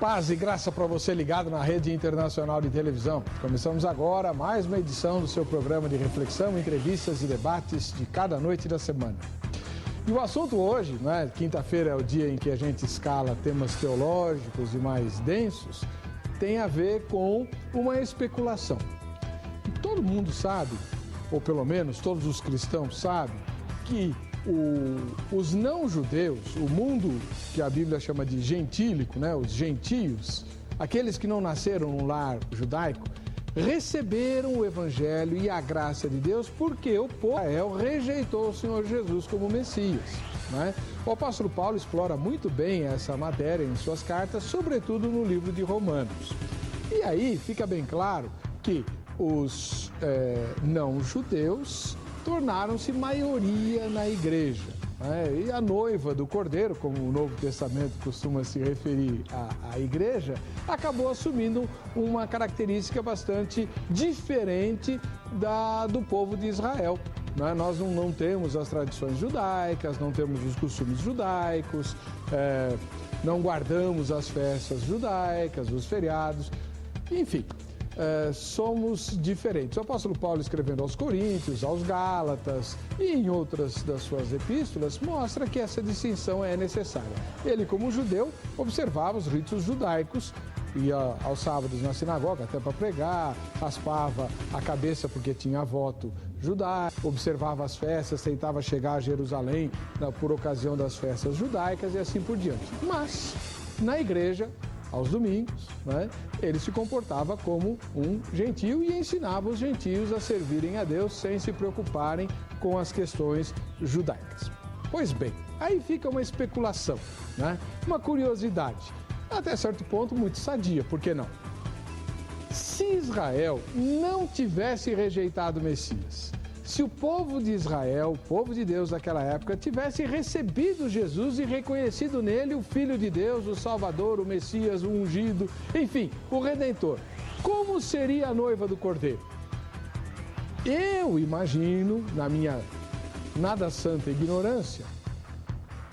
Paz e graça para você ligado na Rede Internacional de Televisão. Começamos agora mais uma edição do seu programa de reflexão, entrevistas e debates de cada noite da semana. E o assunto hoje, né, quinta-feira é o dia em que a gente escala temas teológicos e mais densos, tem a ver com uma especulação. E todo mundo sabe, ou pelo menos todos os cristãos sabem, que os não-judeus, o mundo que a Bíblia chama de gentílico, né, os gentios, aqueles que não nasceram no lar judaico, receberam o Evangelho e a graça de Deus porque o povo de Israel rejeitou o Senhor Jesus como Messias. Né? O apóstolo Paulo explora muito bem essa matéria em suas cartas, sobretudo no livro de Romanos. E aí fica bem claro que os não-judeus tornaram-se maioria na igreja. Né? E a noiva do Cordeiro, como o Novo Testamento costuma se referir à igreja, acabou assumindo uma característica bastante diferente do povo de Israel. Né? Nós não temos as tradições judaicas, não temos os costumes judaicos, não guardamos as festas judaicas, os feriados, enfim. Somos diferentes. O apóstolo Paulo, escrevendo aos Coríntios, aos Gálatas e em outras das suas epístolas, mostra que essa distinção é necessária. Ele, como judeu, observava os ritos judaicos, ia aos sábados na sinagoga até para pregar, raspava a cabeça porque tinha voto judaico, observava as festas, tentava chegar a Jerusalém por ocasião das festas judaicas e assim por diante. Mas, na igreja, aos domingos, né, ele se comportava como um gentio e ensinava os gentios a servirem a Deus sem se preocuparem com as questões judaicas. Pois bem, aí fica uma especulação, né, uma curiosidade, até certo ponto muito sadia, por que não? Se Israel não tivesse rejeitado o Messias, se o povo de Israel, o povo de Deus daquela época, tivesse recebido Jesus e reconhecido nele o Filho de Deus, o Salvador, o Messias, o ungido, enfim, o Redentor, como seria a noiva do Cordeiro? Eu imagino, na minha nada santa ignorância,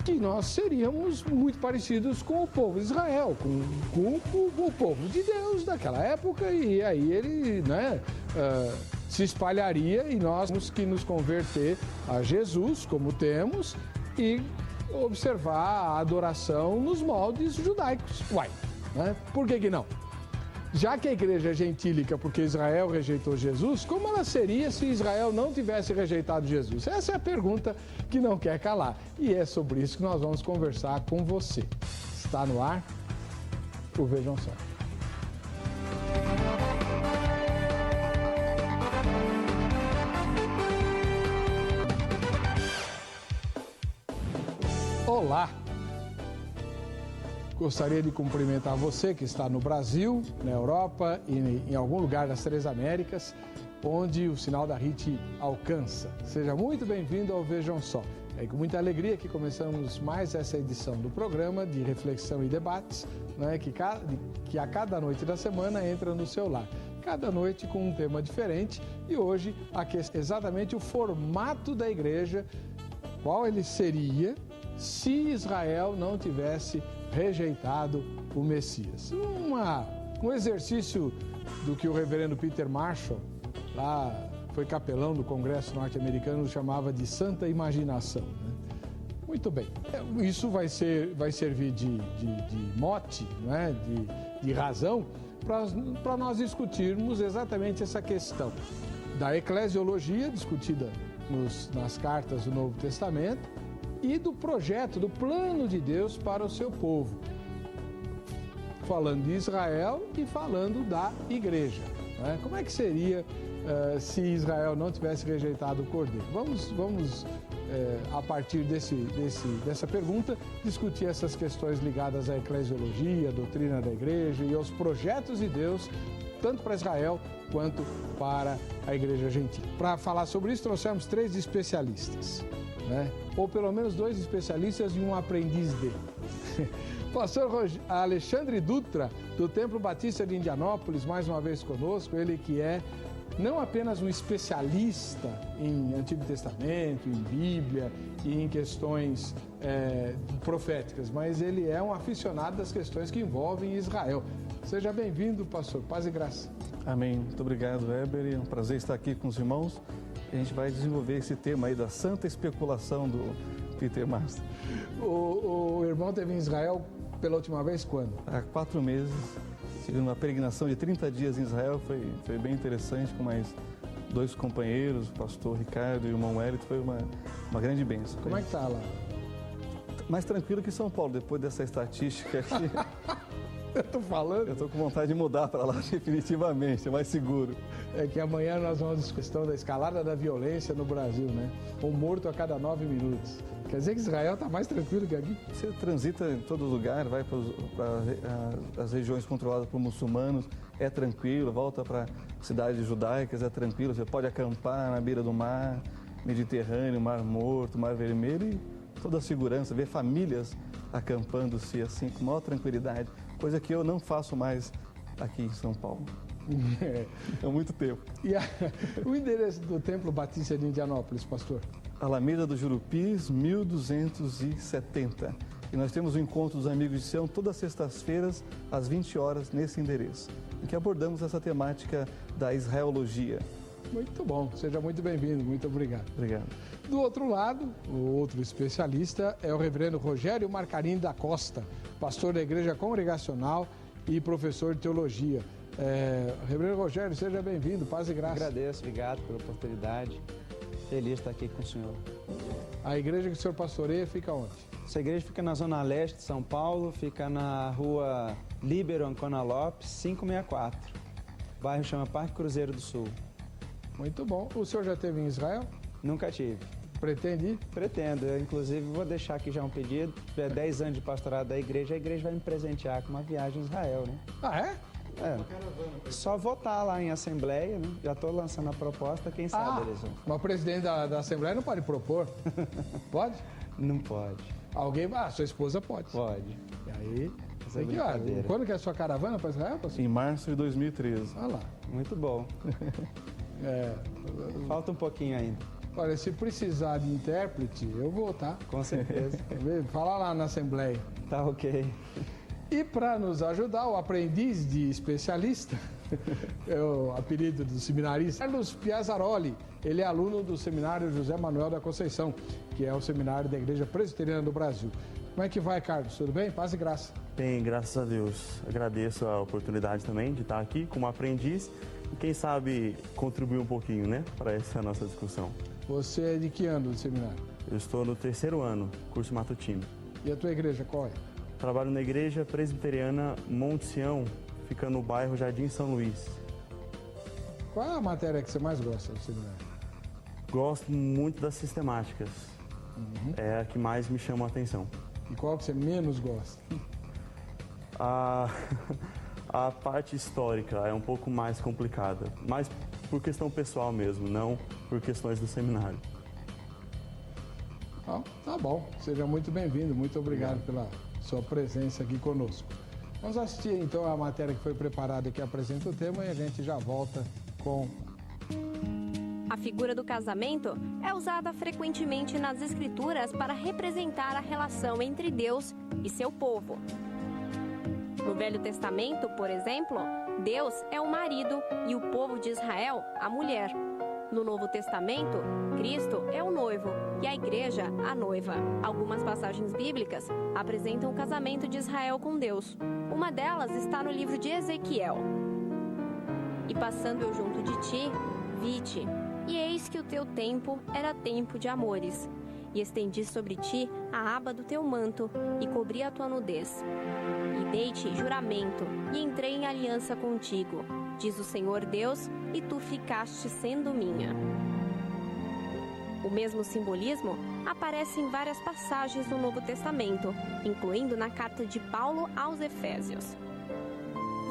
que nós seríamos muito parecidos com o povo de Israel, com o povo de Deus daquela época, e aí ele, né, se espalharia e nós temos que nos converter a Jesus, como temos, e observar a adoração nos moldes judaicos. Uai, né? Por que não? Já que a igreja é gentílica porque Israel rejeitou Jesus, como ela seria se Israel não tivesse rejeitado Jesus? Essa é a pergunta que não quer calar. E é sobre isso que nós vamos conversar com você. Está no ar o Vejam Só. Olá! Gostaria de cumprimentar você que está no Brasil, na Europa e em algum lugar das Três Américas, onde o sinal da RIT alcança. Seja muito bem-vindo ao Vejam Só. É com muita alegria que começamos mais essa edição do programa de reflexão e debates, né, que a cada noite da semana entra no seu lar. Cada noite com um tema diferente e hoje exatamente o formato da igreja, qual ele seria se Israel não tivesse rejeitado o Messias. Um exercício do que o reverendo Peter Marshall, lá foi capelão do Congresso norte-americano, chamava de santa imaginação. Né? Muito bem, isso vai servir de mote, né? de razão, para nós discutirmos exatamente essa questão da eclesiologia, discutida nas cartas do Novo Testamento, e do projeto, do plano de Deus para o seu povo. Falando de Israel e falando da igreja. Né? Como é que seria se Israel não tivesse rejeitado o Cordeiro? Vamos a partir dessa pergunta, discutir essas questões ligadas à eclesiologia, à doutrina da igreja e aos projetos de Deus, tanto para Israel quanto para a igreja gentil. Para falar sobre isso, trouxemos 3 especialistas. Né? Ou pelo menos 2 especialistas e um aprendiz dele. Pastor Alexandre Dutra, do Templo Batista de Indianópolis, mais uma vez conosco, ele que é não apenas um especialista em Antigo Testamento, em Bíblia e em questões proféticas, mas ele é um aficionado das questões que envolvem Israel. Seja bem-vindo, pastor. Paz e graça. Amém. Muito obrigado, Weber. É um prazer estar aqui com os irmãos. A gente vai desenvolver esse tema aí da santa especulação do Peter Master. O irmão esteve em Israel pela última vez quando? Há 4 meses. Tive uma peregrinação de 30 dias em Israel. Foi bem interessante, com mais 2 companheiros, o pastor Ricardo e o irmão Wellington. Foi uma grande bênção. Como é que está lá? Mais tranquilo que São Paulo, depois dessa estatística aqui. Eu estou falando. Eu estou com vontade de mudar para lá definitivamente, é mais seguro. É que amanhã nós vamos discutir a questão da escalada da violência no Brasil, né? Um morto a cada 9 minutos. Quer dizer que Israel está mais tranquilo que aqui? Você transita em todo lugar, vai para as regiões controladas por muçulmanos, é tranquilo, volta para cidades judaicas, é tranquilo. Você pode acampar na beira do mar, Mediterrâneo, Mar Morto, Mar Vermelho, e toda a segurança, ver famílias acampando-se assim com maior tranquilidade, coisa que eu não faço mais aqui em São Paulo. Há muito tempo. E o endereço do Templo Batista de Indianópolis, pastor? Alameda do Jurupis, 1270. E nós temos o encontro dos amigos de Sião todas as sextas-feiras, às 20 horas, nesse endereço, em que abordamos essa temática da israelologia. Muito bom, seja muito bem-vindo, muito obrigado. Obrigado. Do outro lado, o outro especialista é o reverendo Rogério Marcarini da Costa, pastor da Igreja Congregacional e professor de teologia. Reverendo Rogério, seja bem-vindo, paz e graça. Agradeço, obrigado pela oportunidade. Feliz de estar aqui com o senhor. A igreja que o senhor pastoreia fica onde? Essa igreja fica na zona leste de São Paulo, fica na rua Líbero Ancona Lopes, 564. O bairro chama Parque Cruzeiro do Sul. Muito bom. O senhor já esteve em Israel? Nunca tive. Pretende ir? Pretendo. Eu, inclusive, vou deixar aqui já um pedido. Se tiver 10 anos de pastorado da igreja, a igreja vai me presentear com uma viagem a Israel, né? Ah, é? Só votar lá em assembleia, né? Já estou lançando a proposta, quem sabe eles vão. Mas o presidente da Assembleia não pode propor? Pode? Não pode. Alguém... sua esposa pode. Pode. E aí... Essa é Tem que, brincadeira. quando que é a sua caravana para Israel, pastor? Em março de 2013. Olha lá. Muito bom. Falta um pouquinho ainda. Olha, se precisar de intérprete, eu vou, tá? Com certeza. Fala lá na Assembleia. Tá ok. E para nos ajudar, o aprendiz de especialista, é o apelido do seminarista, Carlos Piazzaroli. Ele é aluno do Seminário José Manuel da Conceição, que é o seminário da Igreja Presbiteriana do Brasil. Como é que vai, Carlos? Tudo bem? Paz e graça. Bem, graças a Deus. Agradeço a oportunidade também de estar aqui como aprendiz e quem sabe contribuir um pouquinho, né, para essa nossa discussão. Você é de que ano do seminário? Eu estou no 3º ano, curso matutino. E a tua igreja qual é? Trabalho na Igreja Presbiteriana Monte Sião, fica no bairro Jardim São Luís. Qual é a matéria que você mais gosta do seminário? Gosto muito das sistemáticas. É a que mais me chama a atenção. E qual que você menos gosta? A parte histórica é um pouco mais complicada, mas por questão pessoal mesmo, não por questões do seminário. Tá bom, seja muito bem-vindo, muito obrigado pela sua presença aqui conosco. Vamos assistir então a matéria que foi preparada que apresenta o tema e a gente já volta com... A figura do casamento é usada frequentemente nas Escrituras para representar a relação entre Deus e seu povo. No Velho Testamento, por exemplo, Deus é o marido e o povo de Israel a mulher. No Novo Testamento, Cristo é o noivo e a igreja a noiva. Algumas passagens bíblicas apresentam o casamento de Israel com Deus. Uma delas está no livro de Ezequiel. E passando eu junto de ti, vi-te, e eis que o teu tempo era tempo de amores. E estendi sobre ti a aba do teu manto, e cobri a tua nudez. E dei-te juramento, e entrei em aliança contigo, diz o Senhor Deus, e tu ficaste sendo minha. O mesmo simbolismo aparece em várias passagens do Novo Testamento, incluindo na carta de Paulo aos Efésios.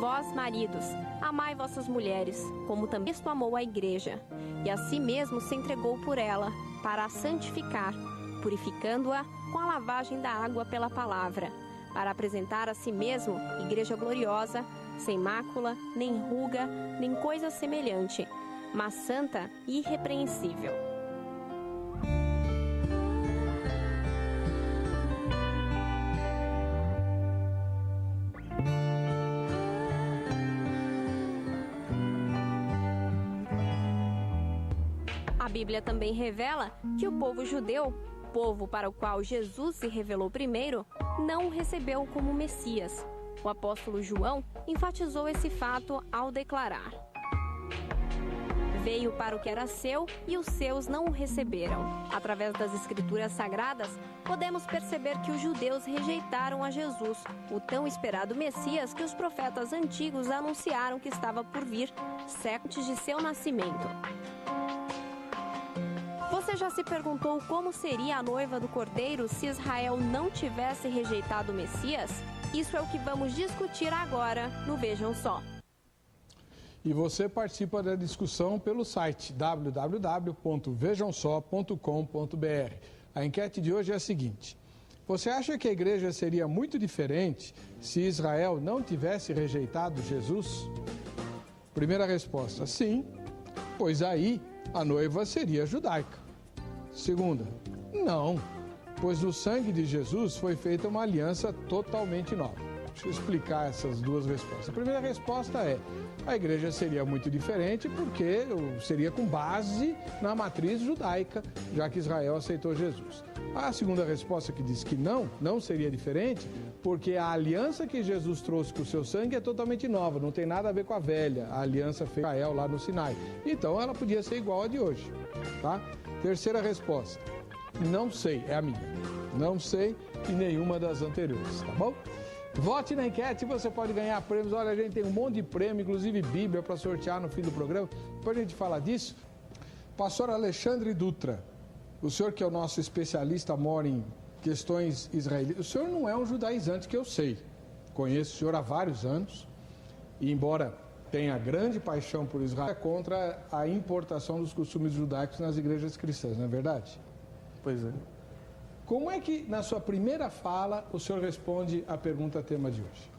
Vós, maridos, amai vossas mulheres, como também Cristo amou a igreja, e a si mesmo se entregou por ela, para a santificar, purificando-a com a lavagem da água pela palavra, para apresentar a si mesmo igreja gloriosa, sem mácula, nem ruga, nem coisa semelhante, mas santa e irrepreensível. A Bíblia também revela que o povo judeu, povo para o qual Jesus se revelou primeiro, não o recebeu como Messias. O apóstolo João enfatizou esse fato ao declarar: veio para o que era seu e os seus não o receberam. Através das Escrituras Sagradas, podemos perceber que os judeus rejeitaram a Jesus, o tão esperado Messias que os profetas antigos anunciaram que estava por vir, séculos antes de seu nascimento. Você já se perguntou como seria a noiva do Cordeiro se Israel não tivesse rejeitado o Messias? Isso é o que vamos discutir agora no Vejam Só. E você participa da discussão pelo site www.vejamsó.com.br. A enquete de hoje é a seguinte: você acha que a igreja seria muito diferente se Israel não tivesse rejeitado Jesus? Primeira resposta: sim, pois aí a noiva seria judaica. Segunda: não, pois no sangue de Jesus foi feita uma aliança totalmente nova. Deixa eu explicar essas duas respostas. A primeira resposta é: a igreja seria muito diferente porque seria com base na matriz judaica, já que Israel aceitou Jesus. A segunda resposta, que diz que não seria diferente, porque a aliança que Jesus trouxe com o seu sangue é totalmente nova, não tem nada a ver com a velha, a aliança feita com Israel lá no Sinai. Então ela podia ser igual a de hoje, tá? Terceira resposta: não sei, é a minha. Não sei e nenhuma das anteriores, tá bom? Vote na enquete, você pode ganhar prêmios. Olha, a gente tem um monte de prêmio, inclusive Bíblia, para sortear no fim do programa. Depois a gente fala disso. Pastor Alexandre Dutra, o senhor que é o nosso especialista, mora em questões israelitas. O senhor não é um judaizante, que eu sei. Conheço o senhor há vários anos. E embora tenha grande paixão por Israel, é contra a importação dos costumes judaicos nas igrejas cristãs, não é verdade? Pois é. Como é que, na sua primeira fala, o senhor responde à pergunta tema de hoje?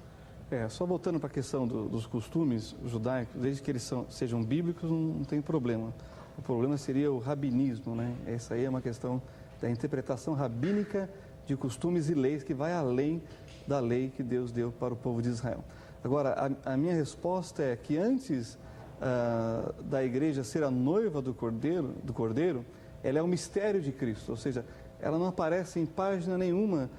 Só voltando para a questão dos costumes judaicos, desde que eles sejam bíblicos, não tem problema. O problema seria o rabinismo, né? Essa aí é uma questão da interpretação rabínica de costumes e leis que vai além da lei que Deus deu para o povo de Israel. Agora, a minha resposta é que antes da igreja ser a noiva do Cordeiro, ela é um mistério de Cristo, ou seja, ela não aparece em página nenhuma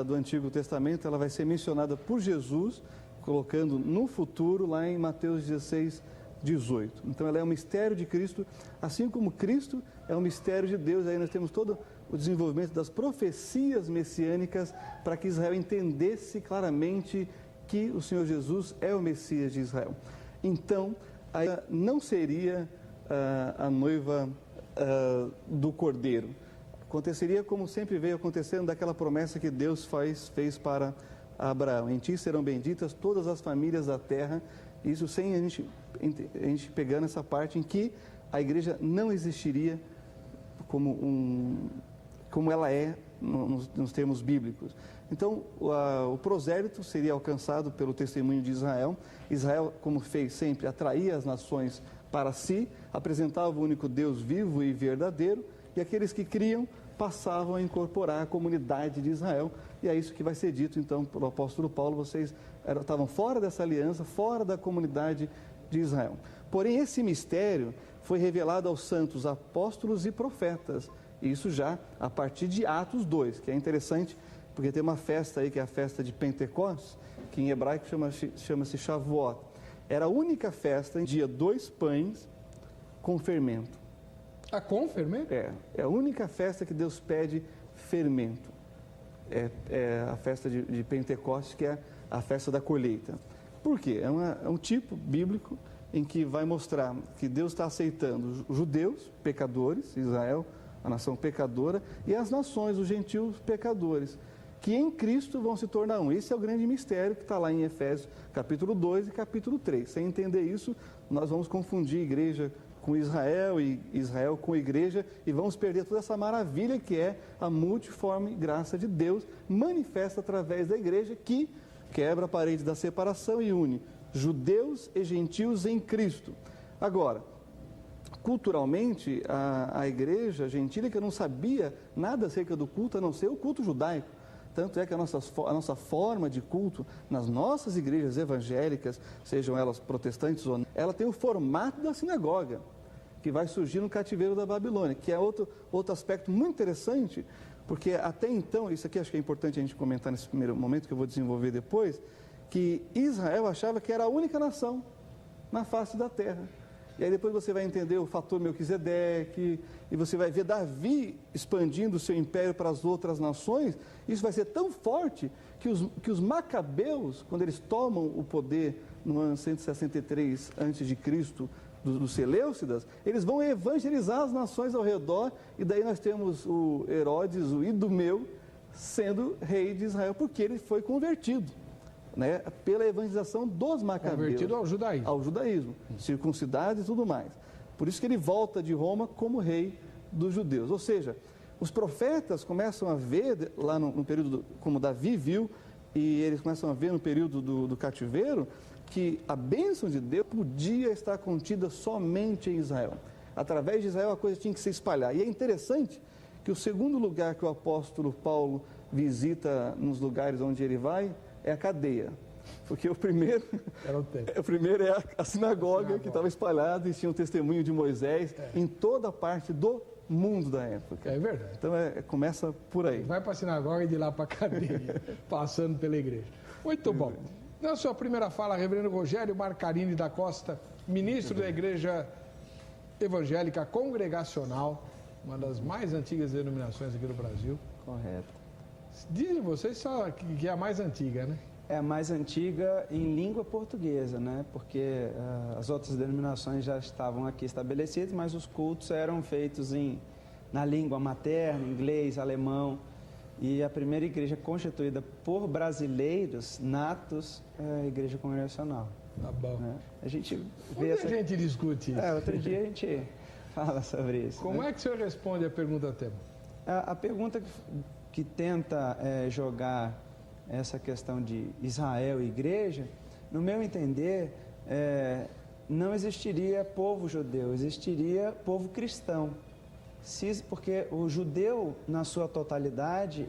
do Antigo Testamento, ela vai ser mencionada por Jesus, colocando no futuro lá em Mateus 16, 18. Então ela é um mistério de Cristo, assim como Cristo é um mistério de Deus. Aí nós temos todo o desenvolvimento das profecias messiânicas para que Israel entendesse claramente que o Senhor Jesus é o Messias de Israel. Então, aí não seria a noiva do Cordeiro. Aconteceria como sempre veio acontecendo daquela promessa que Deus fez para Abraão: em ti serão benditas todas as famílias da terra. Isso sem a gente pegando essa parte em que a igreja não existiria como ela é nos termos bíblicos. Então, o prosélito seria alcançado pelo testemunho de Israel. Israel, como fez sempre, atraía as nações para si, apresentava o único Deus vivo e verdadeiro, e aqueles que criam passavam a incorporar a comunidade de Israel. E é isso que vai ser dito, então, pelo apóstolo Paulo: vocês estavam fora dessa aliança, fora da comunidade de Israel. Porém, esse mistério foi revelado aos santos apóstolos e profetas, isso já a partir de Atos 2, que é interessante, porque tem uma festa aí, que é a festa de Pentecostes, que em hebraico chama-se Shavuot. Era a única festa em dia 2 pães com fermento. Com fermento? É a única festa que Deus pede fermento. É a festa de Pentecostes, que é a festa da colheita. Por quê? É um tipo bíblico em que vai mostrar que Deus está aceitando os judeus, pecadores, Israel, a nação pecadora, e as nações, os gentios pecadores, que em Cristo vão se tornar um. Esse é o grande mistério que está lá em Efésios capítulo 2 e capítulo 3. Sem entender isso, nós vamos confundir igreja com Israel e Israel com igreja, e vamos perder toda essa maravilha que é a multiforme graça de Deus, manifesta através da igreja, que quebra a parede da separação e une judeus e gentios em Cristo. Agora, culturalmente, a igreja gentílica não sabia nada acerca do culto, a não ser o culto judaico. Tanto é que a nossa forma de culto nas nossas igrejas evangélicas, sejam elas protestantes ou não, ela tem o formato da sinagoga, que vai surgir no cativeiro da Babilônia, que é outro aspecto muito interessante, porque até então, isso aqui acho que é importante a gente comentar nesse primeiro momento, que eu vou desenvolver depois, que Israel achava que era a única nação na face da terra. E aí depois você vai entender o fator Melquisedeque, e você vai ver Davi expandindo o seu império para as outras nações. Isso vai ser tão forte que os macabeus, quando eles tomam o poder no ano 163 a.C., dos Seleucidas, eles vão evangelizar as nações ao redor, e daí nós temos o Herodes, o Idumeu, sendo rei de Israel, porque ele foi convertido, né, pela evangelização dos macabeus. Convertido ao judaísmo. Ao judaísmo, circuncidado e tudo mais. Por isso que ele volta de Roma como rei dos judeus. Ou seja, os profetas começam a ver, lá no período, como Davi viu, e eles começam a ver no período do cativeiro, que a bênção de Deus podia estar contida somente em Israel. Através de Israel a coisa tinha que se espalhar. E é interessante que o segundo lugar que o apóstolo Paulo visita nos lugares onde ele vai é a cadeia. Porque o primeiro é a sinagoga que estava espalhada e tinha o testemunho de Moisés em toda a parte do mundo da época. É verdade. Então começa por aí. Vai para a sinagoga e de lá para a cadeia, passando pela igreja. Muito bom. Na sua primeira fala, reverendo Rogério Marcarini da Costa, ministro da Igreja Evangélica Congregacional, uma das mais antigas denominações aqui do Brasil. Correto. Dizem vocês só que é a mais antiga, né? É a mais antiga em língua portuguesa, né? Porque as outras denominações já estavam aqui estabelecidas, mas os cultos eram feitos na língua materna, inglês, alemão. E a primeira igreja constituída por brasileiros natos é a Igreja Congregacional. Tá bom. Né? A gente vê a gente discute isso? Outro dia a gente fala sobre isso. Como é que o senhor responde a pergunta tema? A pergunta que tenta jogar essa questão de Israel e igreja, no meu entender, não existiria povo judeu, existiria povo cristão. Porque o judeu, na sua totalidade,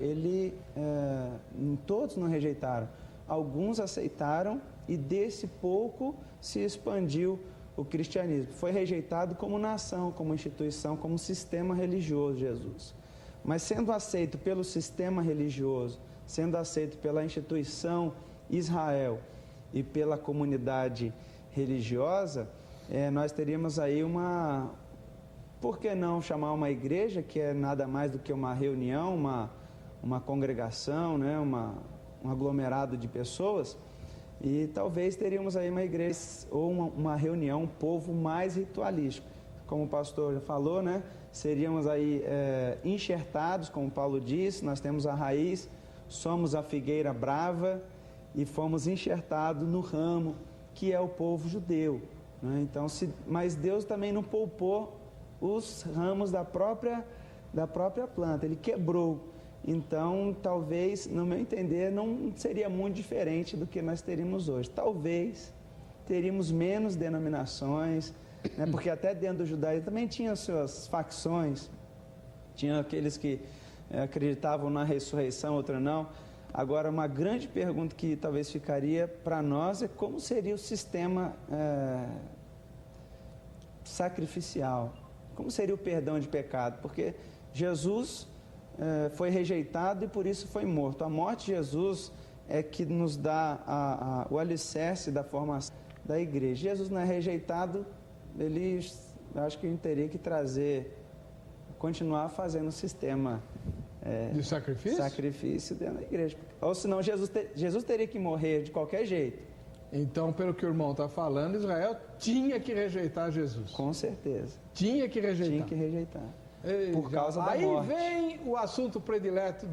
todos não rejeitaram. Alguns aceitaram e desse pouco se expandiu o cristianismo. Foi rejeitado como nação, como instituição, como sistema religioso, Jesus. Mas sendo aceito pelo sistema religioso, sendo aceito pela instituição Israel e pela comunidade religiosa, nós teríamos aí por que não chamar uma igreja, que é nada mais do que uma reunião, uma congregação, né? Um aglomerado de pessoas, e talvez teríamos aí uma igreja ou uma reunião, um povo mais ritualístico. Como o pastor já falou, né? Seríamos aí enxertados, como Paulo disse, nós temos a raiz, somos a figueira brava e fomos enxertados no ramo, que é o povo judeu. Né? Então, mas Deus também não poupou os ramos da própria planta, ele quebrou. Então, talvez, no meu entender, não seria muito diferente do que nós teríamos hoje. Talvez teríamos menos denominações, né? Porque até dentro do judaísmo também tinha suas facções, tinha aqueles que acreditavam na ressurreição, outros não. Agora, uma grande pergunta que talvez ficaria para nós é como seria o sistema sacrificial. Como seria o perdão de pecado? Porque Jesus foi rejeitado e por isso foi morto. A morte de Jesus é que nos dá o alicerce da formação da igreja. Jesus não é rejeitado, eu acho que a gente teria que continuar fazendo o sistema de sacrifício? Sacrifício dentro da igreja. Ou senão Jesus teria que morrer de qualquer jeito. Então, pelo que o irmão está falando, Israel tinha que rejeitar Jesus. Com certeza. Tinha que rejeitar. Tinha que rejeitar. Por causa da morte. Aí vem o assunto predileto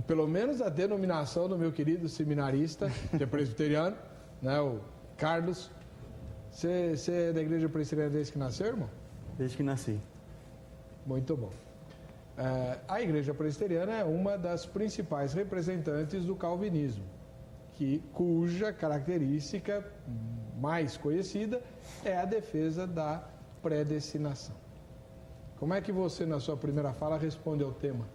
pelo menos a denominação do meu querido seminarista, que é presbiteriano, né, o Carlos. Você é da igreja presbiteriana desde que nasceu, irmão? Desde que nasci. Muito bom. A igreja presbiteriana é uma das principais representantes do calvinismo, cuja característica mais conhecida é a defesa da predestinação. Como é que você, na sua primeira fala, responde ao tema?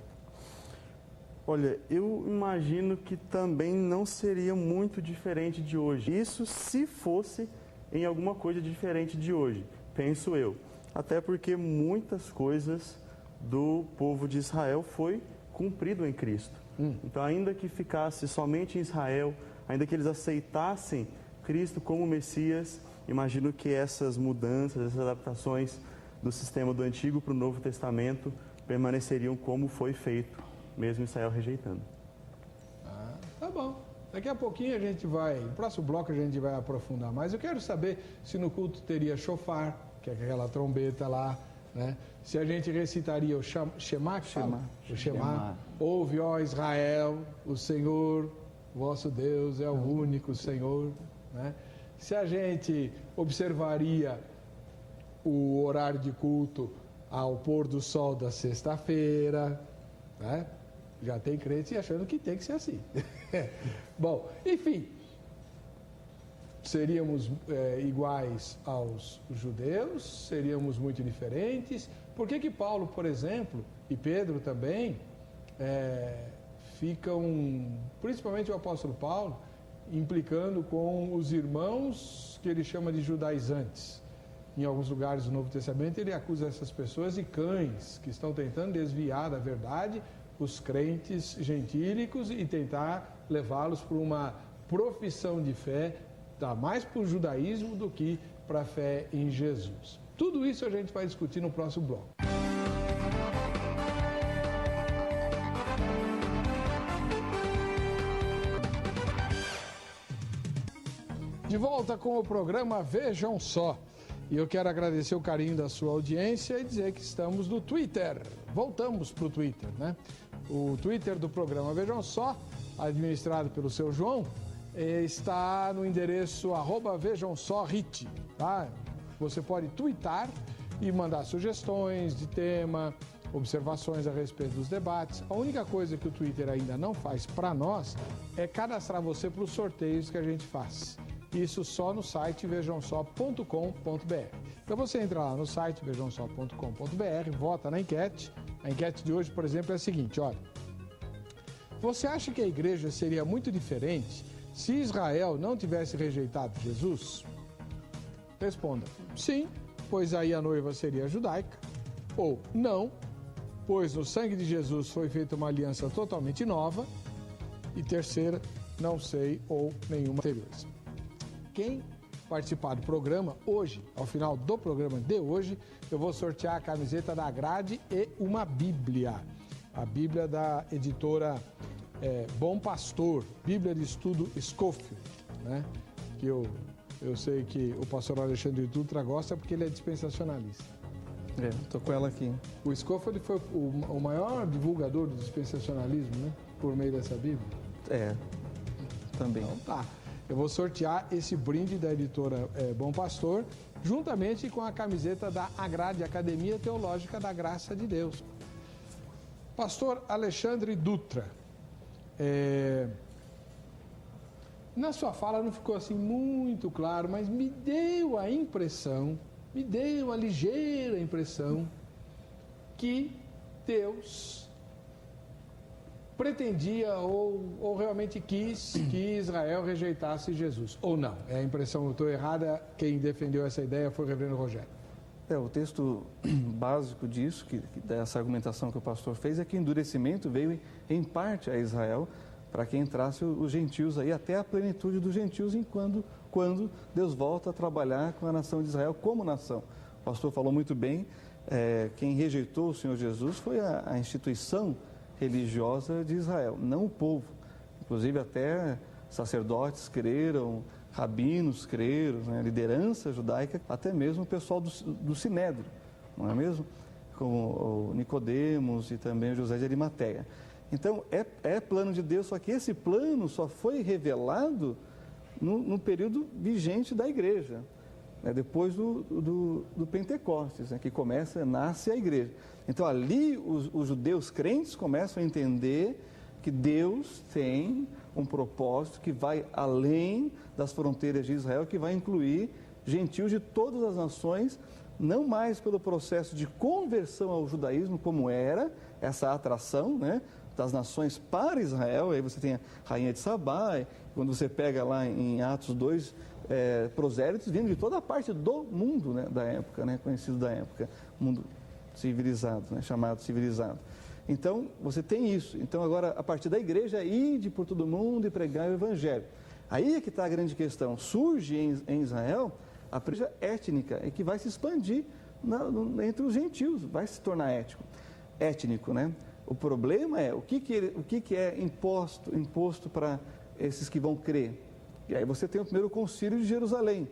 Olha, eu imagino que também não seria muito diferente de hoje. Isso se fosse em alguma coisa diferente de hoje. penso eu. Até porque muitas coisas do povo de Israel foi cumprido em Cristo. Então, ainda que ficasse somente em Israel, ainda que eles aceitassem Cristo como Messias, imagino que essas mudanças, essas adaptações do sistema do Antigo para o Novo Testamento permaneceriam como foi feito, mesmo Israel rejeitando. Tá bom. Daqui a pouquinho a gente vai, no próximo bloco a gente vai aprofundar mais. Eu quero saber se no culto teria shofar, que é aquela trombeta lá, né? Se a gente recitaria o Shema, o Shema. Ouve, ó Israel, o Senhor, vosso Deus é o único Senhor, né? Se a gente observaria o horário de culto ao pôr do sol da sexta-feira, né? Já tem crente achando que tem que ser assim. Bom, enfim, seríamos iguais aos judeus, seríamos muito diferentes. Por que Paulo, por exemplo, e Pedro também, ficam, principalmente o apóstolo Paulo, implicando com os irmãos que ele chama de judaizantes? Em alguns lugares do Novo Testamento ele acusa essas pessoas de cães que estão tentando desviar da verdade os crentes gentílicos e tentar levá-los para uma profissão de fé, dá mais para o judaísmo do que para a fé em Jesus. Tudo isso a gente vai discutir no próximo bloco. De volta com o programa Vejam Só. E eu quero agradecer o carinho da sua audiência e dizer que estamos no Twitter. Voltamos para o Twitter, né? O Twitter do programa Vejam Só, administrado pelo seu João, está no endereço @VejamSóRit, tá? Você pode twittar e mandar sugestões de tema, observações a respeito dos debates. A única coisa que o Twitter ainda não faz para nós é cadastrar você para os sorteios que a gente faz. Isso só no site vejamsó.com.br. Então você entra lá no site vejamsó.com.br, vota na enquete. A enquete de hoje, por exemplo, é a seguinte, olha. Você acha que a igreja seria muito diferente se Israel não tivesse rejeitado Jesus? Responda, sim, pois aí a noiva seria judaica. Ou não, pois no sangue de Jesus foi feita uma aliança totalmente nova. E terceira, não sei ou nenhuma anteriores. Quem participar do programa hoje, ao final do programa de hoje, eu vou sortear a camiseta da Grade e uma Bíblia. A Bíblia da editora Bom Pastor, Bíblia de Estudo Scofield, né? Que eu sei que o pastor Alexandre Dutra gosta porque ele é dispensacionalista. Estou com ela aqui. O Scofield foi o maior divulgador do dispensacionalismo, né? Por meio dessa Bíblia. Também. Então tá. Eu vou sortear esse brinde da editora Bom Pastor, juntamente com a camiseta da Agrade, Academia Teológica da Graça de Deus. Pastor Alexandre Dutra, na sua fala não ficou assim muito claro, mas me deu a ligeira impressão que Deus pretendia ou realmente quis que Israel rejeitasse Jesus, ou não? É a impressão, eu estou errada, quem defendeu essa ideia foi o reverendo Rogério. O texto básico disso, dessa argumentação que o pastor fez, é que o endurecimento veio em parte a Israel, para que entrasse os gentios aí, até a plenitude dos gentios, quando Deus volta a trabalhar com a nação de Israel como nação. O pastor falou muito bem, quem rejeitou o Senhor Jesus foi a instituição religiosa de Israel, não o povo. Inclusive até sacerdotes creram, rabinos creram, né? Liderança judaica, até mesmo o pessoal do Sinédrio, não é mesmo? Como o Nicodemos e também o José de Arimateia. Então é plano de Deus, só que esse plano só foi revelado no período vigente da igreja, né? Depois do Pentecostes, né? Que nasce a igreja. Então ali os judeus crentes começam a entender que Deus tem um propósito que vai além das fronteiras de Israel, que vai incluir gentios de todas as nações, não mais pelo processo de conversão ao judaísmo, como era essa atração, né? das nações para Israel. Aí você tem a rainha de Sabá, quando você pega lá em Atos 2, prosélitos vindo de toda a parte do mundo, né, da época, né, conhecido da época, mundo civilizado, né, chamado civilizado. Então, você tem isso. Então, agora, a partir da igreja, ide por todo mundo e pregar o evangelho. Aí é que está a grande questão. Surge em Israel a igreja étnica, e que vai se expandir entre os gentios, vai se tornar étnico, né? O problema é o que é imposto para esses que vão crer. E aí você tem o primeiro concílio de Jerusalém,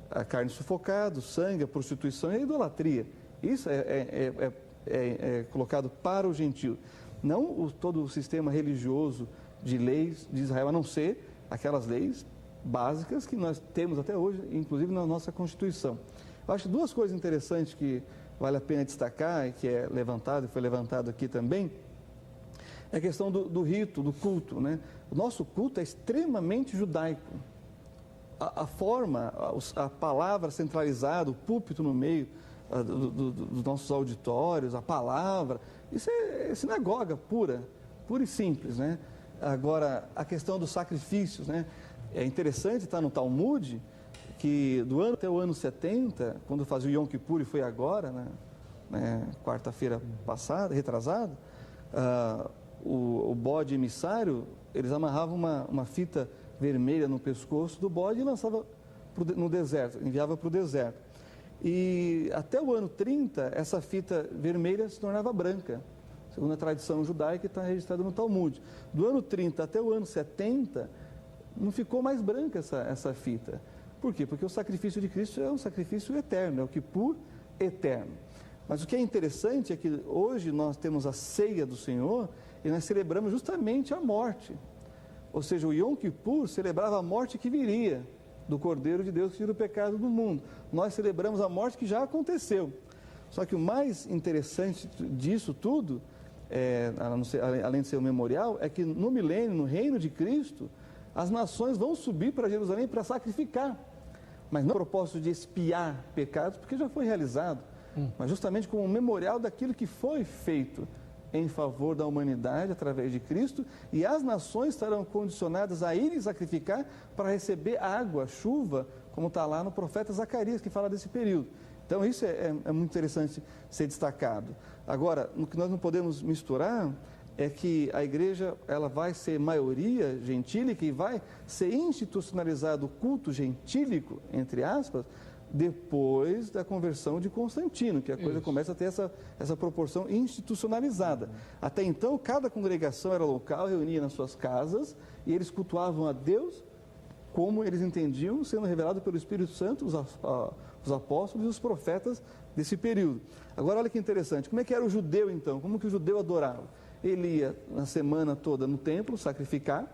a carne sufocada, o sangue, a prostituição e a idolatria. Isso é colocado para o gentio. Não todo o sistema religioso de leis de Israel, a não ser aquelas leis básicas que nós temos até hoje, inclusive na nossa Constituição. Eu acho duas coisas interessantes que vale a pena destacar e que foi levantado aqui também, é a questão do rito, do culto, né? O nosso culto é extremamente judaico. A forma, a palavra centralizada, o púlpito no meio dos nossos auditórios, a palavra, isso é sinagoga pura e simples, né? Agora, a questão dos sacrifícios, né? É interessante estar no Talmud, que do ano até o ano 70, quando fazia o Yom Kippur, e foi agora, né, quarta-feira passada, retrasada, o bode emissário, eles amarravam uma fita vermelha no pescoço do bode e lançavam no deserto, enviava para o deserto. E até o ano 30, essa fita vermelha se tornava branca, segundo a tradição judaica que está registrada no Talmud. Do ano 30 até o ano 70, não ficou mais branca essa fita. Por quê? Porque o sacrifício de Cristo é um sacrifício eterno, é o Kippur eterno. Mas o que é interessante é que hoje nós temos a ceia do Senhor e nós celebramos justamente a morte. Ou seja, o Yom Kippur celebrava a morte que viria do Cordeiro de Deus que tira o pecado do mundo. Nós celebramos a morte que já aconteceu. Só que o mais interessante disso tudo, além de ser um memorial, é que no milênio, no reino de Cristo, as nações vão subir para Jerusalém para sacrificar. Mas não com o propósito de expiar pecados, porque já foi realizado, mas justamente como um memorial daquilo que foi feito em favor da humanidade através de Cristo, e as nações estarão condicionadas a irem sacrificar para receber água, chuva, como está lá no profeta Zacarias, que fala desse período. Então isso é muito interessante ser destacado. Agora, o que nós não podemos misturar é que a igreja ela vai ser maioria gentílica e vai ser institucionalizado o culto gentílico, entre aspas, depois da conversão de Constantino, que a coisa começa a ter essa proporção institucionalizada. Até então, cada congregação era local, reunia nas suas casas, e eles cultuavam a Deus como eles entendiam, sendo revelado pelo Espírito Santo, os apóstolos e os profetas desse período. Agora, olha que interessante, como é que era o judeu então? Como que o judeu adorava? Ele ia na semana toda no templo sacrificar,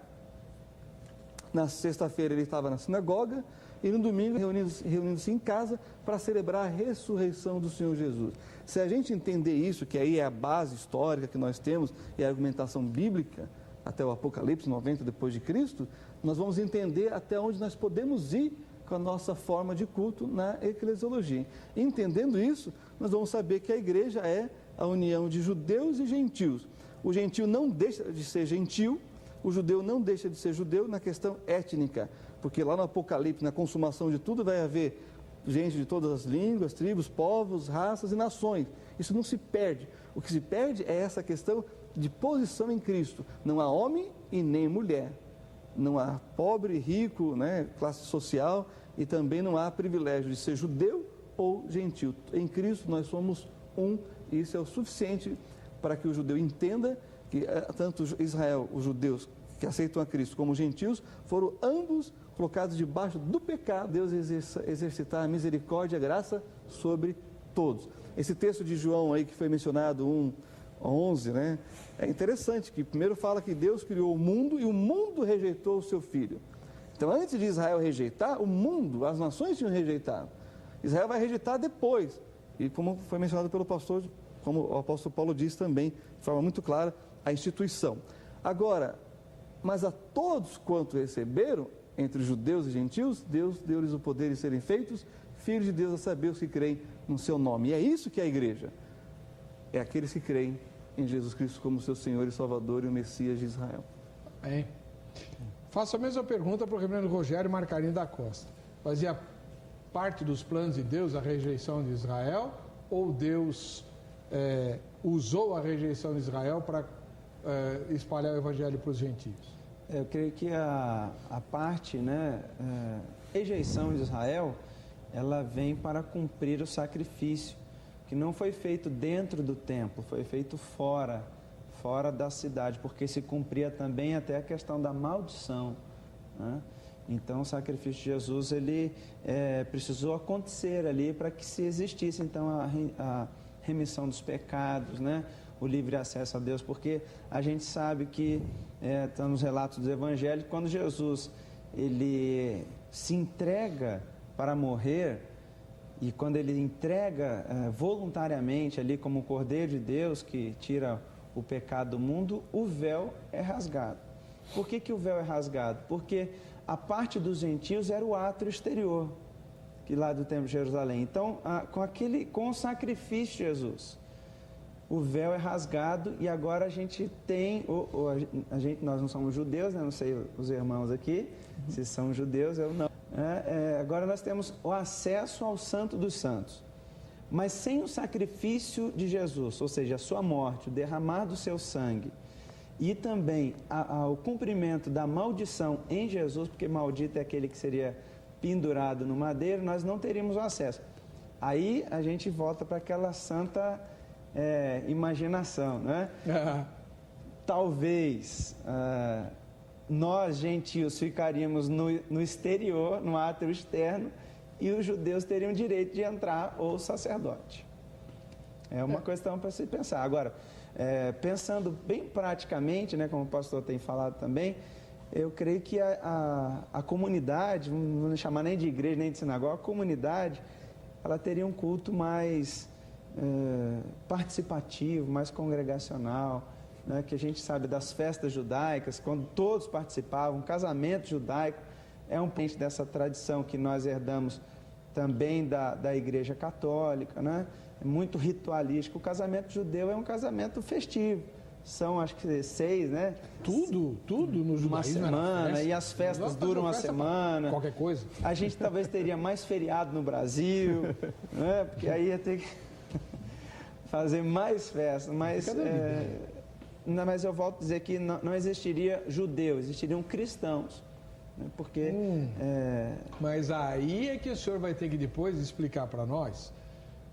na sexta-feira ele estava na sinagoga, e no domingo reunindo-se em casa para celebrar a ressurreição do Senhor Jesus. Se a gente entender isso, que aí é a base histórica que nós temos e a argumentação bíblica, até o Apocalipse 90 depois de Cristo, nós vamos entender até onde nós podemos ir com a nossa forma de culto na eclesiologia. Entendendo isso, nós vamos saber que a igreja é a união de judeus e gentios. O gentio não deixa de ser gentil, o judeu não deixa de ser judeu na questão étnica, porque lá no Apocalipse, na consumação de tudo, vai haver gente de todas as línguas, tribos, povos, raças e nações. Isso não se perde. O que se perde é essa questão de posição em Cristo. Não há homem e nem mulher. Não há pobre, rico, né, classe social, e também não há privilégio de ser judeu ou gentil. Em Cristo nós somos um, e isso é o suficiente para que o judeu entenda que tanto Israel, os judeus que aceitam a Cristo, como os gentios, foram ambos colocados debaixo do pecado, Deus exercitar a misericórdia e a graça sobre todos. Esse texto de João aí que foi mencionado, 1:11, né? É interessante que primeiro fala que Deus criou o mundo e o mundo rejeitou o seu filho. Então, antes de Israel rejeitar, o mundo, as nações tinham rejeitado. Israel vai rejeitar depois. E como foi mencionado pelo pastor, como o apóstolo Paulo diz também, de forma muito clara, a instituição. Agora, mas a todos quanto receberam, entre judeus e gentios, Deus deu-lhes o poder de serem feitos filhos de Deus, a saber os que creem no seu nome. E é isso que é a igreja. É aqueles que creem em Jesus Cristo como seu Senhor e Salvador e o Messias de Israel. Bem, faço a mesma pergunta para o reverendo Rogério Marcarini da Costa. Fazia parte dos planos de Deus a rejeição de Israel, ou Deus usou a rejeição de Israel para espalhar o evangelho para os gentios? Eu creio que a parte, rejeição de Israel, ela vem para cumprir o sacrifício, que não foi feito dentro do templo, foi feito fora da cidade, porque se cumpria também até a questão da maldição, né? Então, o sacrifício de Jesus, ele precisou acontecer ali para que se existisse, então, a remissão dos pecados, né? O livre acesso a Deus, porque a gente sabe que, está nos relatos dos evangelhos, quando Jesus ele se entrega para morrer, e quando ele entrega voluntariamente ali como o Cordeiro de Deus que tira o pecado do mundo, o véu é rasgado. Por que o véu é rasgado? Porque a parte dos gentios era o átrio exterior, que lá do templo de Jerusalém. Então, com o sacrifício de Jesus, o véu é rasgado e agora a gente tem, nós não somos judeus, né? Não sei os irmãos aqui, se são judeus, eu não. Agora nós temos o acesso ao Santo dos Santos. Mas sem o sacrifício de Jesus, ou seja, a sua morte, o derramar do seu sangue, e também o cumprimento da maldição em Jesus, porque maldito é aquele que seria pendurado no madeiro, nós não teríamos o acesso. Aí a gente volta para aquela santa imaginação, né? Talvez nós, gentios, ficaríamos no exterior, no átrio externo, e os judeus teriam direito de entrar, ou o sacerdote. É uma questão para se pensar. Agora, pensando bem praticamente, né, como o pastor tem falado também, eu creio que a comunidade, não vou chamar nem de igreja, nem de sinagoga, a comunidade, ela teria um culto mais participativo, mais congregacional, né, que a gente sabe das festas judaicas, quando todos participavam, casamento judaico, é um parte dessa tradição que nós herdamos também da Igreja Católica, né? É muito ritualístico. O casamento judeu é um casamento festivo. São, acho que 6, né? Tudo no judaísmo. Uma semana, e as festas duram uma semana. Qualquer coisa. A gente talvez teria mais feriado no Brasil, né? Porque aí ia ter que fazer mais festas. Mas eu volto a dizer que não existiria judeu, existiriam cristãos. Porque... Mas aí é que o senhor vai ter que depois explicar para nós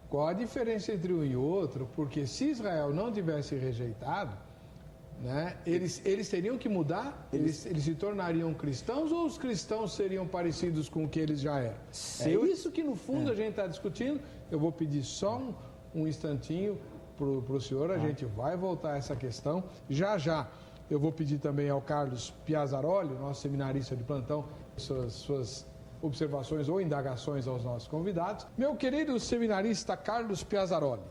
qual a diferença entre um e outro, porque se Israel não tivesse rejeitado, né, eles teriam que mudar? Eles se tornariam cristãos, ou os cristãos seriam parecidos com o que eles já eram? É isso que no fundo a gente está discutindo. Eu vou pedir só um instantinho para o senhor, a gente vai voltar a essa questão já. Eu vou pedir também ao Carlos Piazzaroli, nosso seminarista de plantão, suas observações ou indagações aos nossos convidados. Meu querido seminarista Carlos Piazzaroli,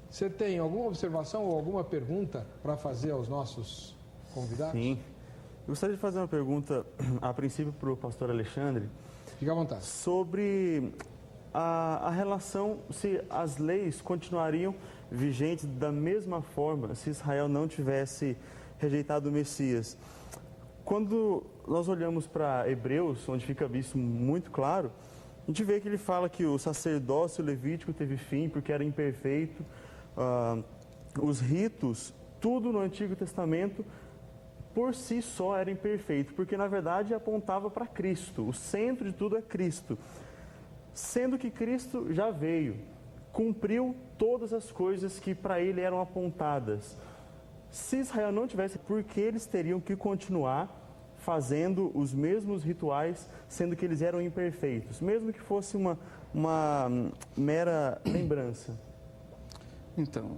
você tem alguma observação ou alguma pergunta para fazer aos nossos convidados? Sim. Eu gostaria de fazer uma pergunta, a princípio, para o pastor Alexandre. Fique à vontade. Sobre a relação, se as leis continuariam vigentes da mesma forma se Israel não tivesse rejeitado o Messias. Quando nós olhamos para Hebreus, onde fica visto muito claro, a gente vê que ele fala que o sacerdócio levítico teve fim porque era imperfeito, os ritos, tudo no Antigo Testamento, por si só era imperfeito, porque na verdade apontava para Cristo, o centro de tudo é Cristo. Sendo que Cristo já veio, cumpriu todas as coisas que para ele eram apontadas. Se Israel não tivesse, por que eles teriam que continuar fazendo os mesmos rituais, sendo que eles eram imperfeitos, mesmo que fosse uma mera lembrança? Então,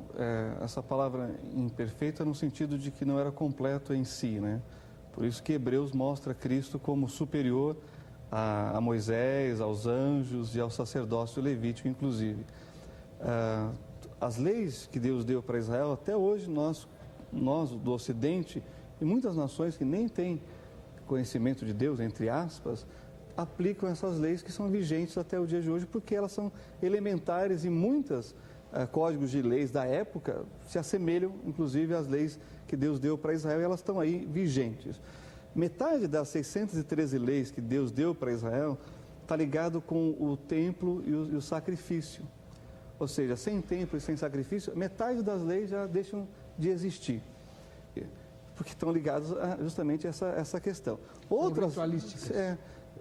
essa palavra imperfeita no sentido de que não era completo em si, né? Por isso que Hebreus mostra Cristo como superior a Moisés, aos anjos e ao sacerdócio levítico, inclusive. As leis que Deus deu para Israel, até hoje nós do Ocidente e muitas nações que nem têm conhecimento de Deus, entre aspas, aplicam essas leis que são vigentes até o dia de hoje, porque elas são elementares e muitas códigos de leis da época se assemelham, inclusive, às leis que Deus deu para Israel, e elas estão aí vigentes. Metade das 613 leis que Deus deu para Israel está ligado com o templo e o sacrifício. Ou seja, sem templo e sem sacrifício, metade das leis já deixam de existir. Porque estão ligados a justamente essa questão.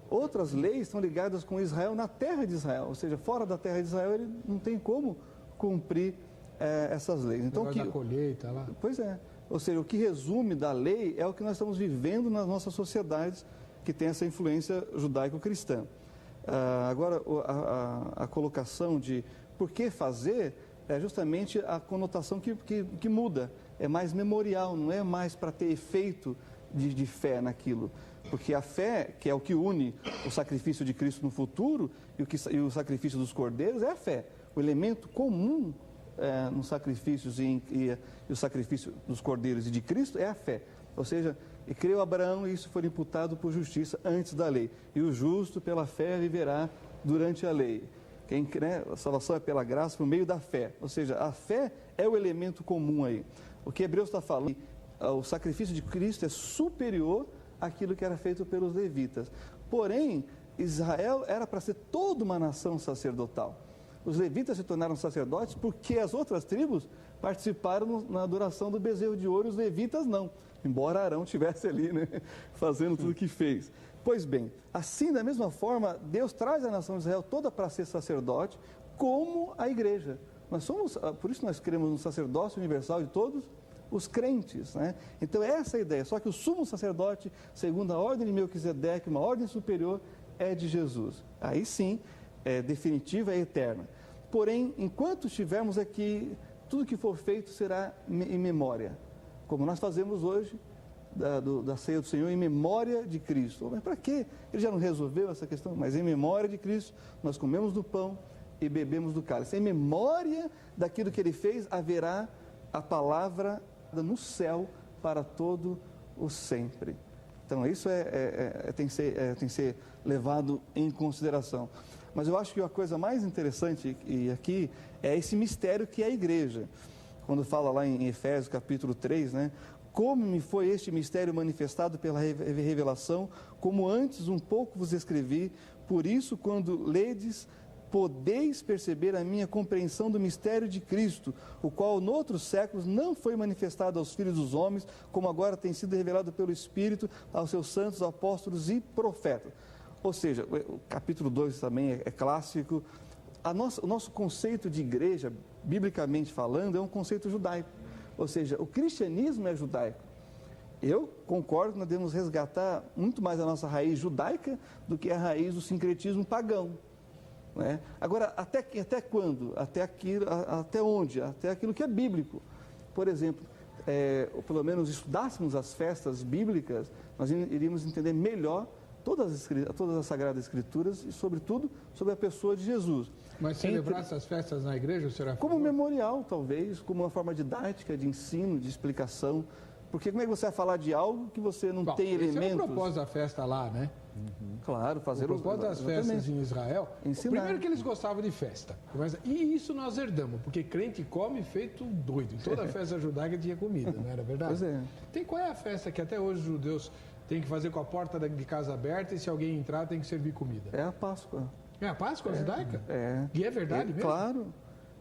Outras leis estão ligadas com Israel na terra de Israel. Ou seja, fora da terra de Israel, ele não tem como cumprir essas leis. Então, da colheita lá. Pois é. Ou seja, o que resume da lei é o que nós estamos vivendo nas nossas sociedades que tem essa influência judaico-cristã. Agora, a colocação de por que fazer é justamente a conotação que muda. É mais memorial, não é mais para ter efeito de fé naquilo. Porque a fé, que é o que une o sacrifício de Cristo no futuro e o sacrifício dos cordeiros, é a fé. O elemento comum nos sacrifícios e o sacrifício dos cordeiros e de Cristo é a fé. Ou seja, e creu Abraão e isso foi imputado por justiça antes da lei. E o justo pela fé viverá durante a lei. A salvação é pela graça por meio da fé. Ou seja, a fé é o elemento comum aí. O que Hebreus está falando, o sacrifício de Cristo é superior àquilo que era feito pelos levitas. Porém, Israel era para ser toda uma nação sacerdotal. Os levitas se tornaram sacerdotes porque as outras tribos participaram na adoração do bezerro de ouro, os levitas não. Embora Arão estivesse ali, né, fazendo tudo o que fez. Pois bem, assim, da mesma forma, Deus traz a nação de Israel toda para ser sacerdote, como a igreja. Por isso nós cremos no sacerdócio universal de todos os crentes, né? Então, essa é a ideia. Só que o sumo sacerdote, segundo a ordem de Melquisedeque, uma ordem superior, é de Jesus. Aí sim, é definitiva e eterna. Porém, enquanto estivermos aqui, tudo que for feito será em memória. Como nós fazemos hoje, da ceia do Senhor, em memória de Cristo. Mas para quê? Ele já não resolveu essa questão? Mas em memória de Cristo, nós comemos do pão e bebemos do cálice. Em memória daquilo que Ele fez, haverá a palavra no céu para todo o sempre. Então, isso tem que ser levado em consideração. Mas eu acho que a coisa mais interessante aqui é esse mistério que é a igreja. Quando fala lá em Efésios capítulo 3, né? Como me foi este mistério manifestado pela revelação, como antes um pouco vos escrevi, por isso quando ledes, podeis perceber a minha compreensão do mistério de Cristo, o qual noutros séculos não foi manifestado aos filhos dos homens, como agora tem sido revelado pelo Espírito aos seus santos apóstolos e profetas. Ou seja, o capítulo 2 também é clássico. O nosso conceito de igreja, biblicamente falando, é um conceito judaico. Ou seja, o cristianismo é judaico. Eu concordo que nós devemos resgatar muito mais a nossa raiz judaica do que a raiz do sincretismo pagão. Né? Agora, até quando? Até onde? Até aquilo que é bíblico. Por exemplo, pelo menos estudássemos as festas bíblicas, nós iríamos entender melhor todas as Sagradas Escrituras e, sobretudo, sobre a pessoa de Jesus. Mas celebrar essas festas na igreja, será? Como memorial, talvez, como uma forma didática, de ensino, de explicação. Porque como é que você vai falar de algo que você não tem elementos? Esse é o propósito da festa lá, né? Claro, fazer o propósito das festas em Israel. Ensinar. Primeiro que eles gostavam de festa. E isso nós herdamos, porque crente come feito doido. Em toda festa judaica tinha comida, não era verdade? Pois é. Qual é a festa que até hoje os judeus têm que fazer com a porta de casa aberta e se alguém entrar tem que servir comida? É a Páscoa. É a Páscoa judaica? É. E é verdade mesmo? Claro.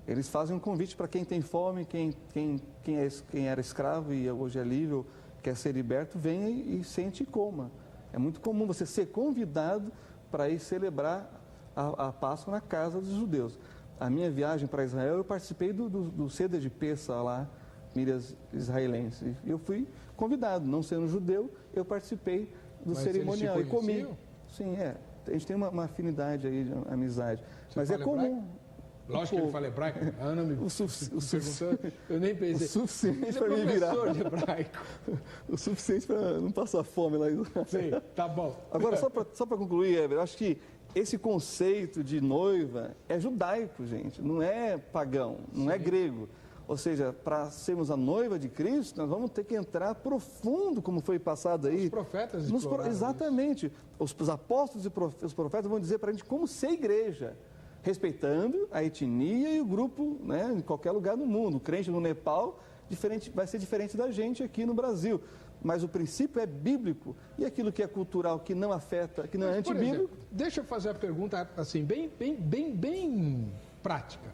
Eles fazem um convite para quem tem fome, quem era escravo e hoje é livre, quer ser liberto, venha e sente e coma. É muito comum você ser convidado para ir celebrar a Páscoa na casa dos judeus. A minha viagem para Israel, eu participei do Seder de Pessah lá, milhas israelenses. Eu fui convidado, não sendo judeu, eu participei do cerimonial e comi. Sim, a gente tem uma afinidade aí de amizade. Mas é comum. Lógico que ele fala hebraico. A Ana me perguntou, eu nem pensei. O suficiente para me virar. De hebraico. O suficiente para não passar fome lá. Sim, tá bom. Agora, só para concluir, Heber, eu acho que esse conceito de noiva é judaico, gente. Não é pagão, não é grego. Ou seja, para sermos a noiva de Cristo, nós vamos ter que entrar profundo, como foi passado aí. Os profetas Exatamente. Os apóstolos e os profetas vão dizer para a gente como ser igreja. respeitando a etnia e o grupo, né, em qualquer lugar do mundo. O crente no Nepal vai ser diferente da gente aqui no Brasil. Mas o princípio é bíblico. E aquilo que é cultural, que não afeta, que não é antibíblico... Deixa eu fazer a pergunta assim, bem prática.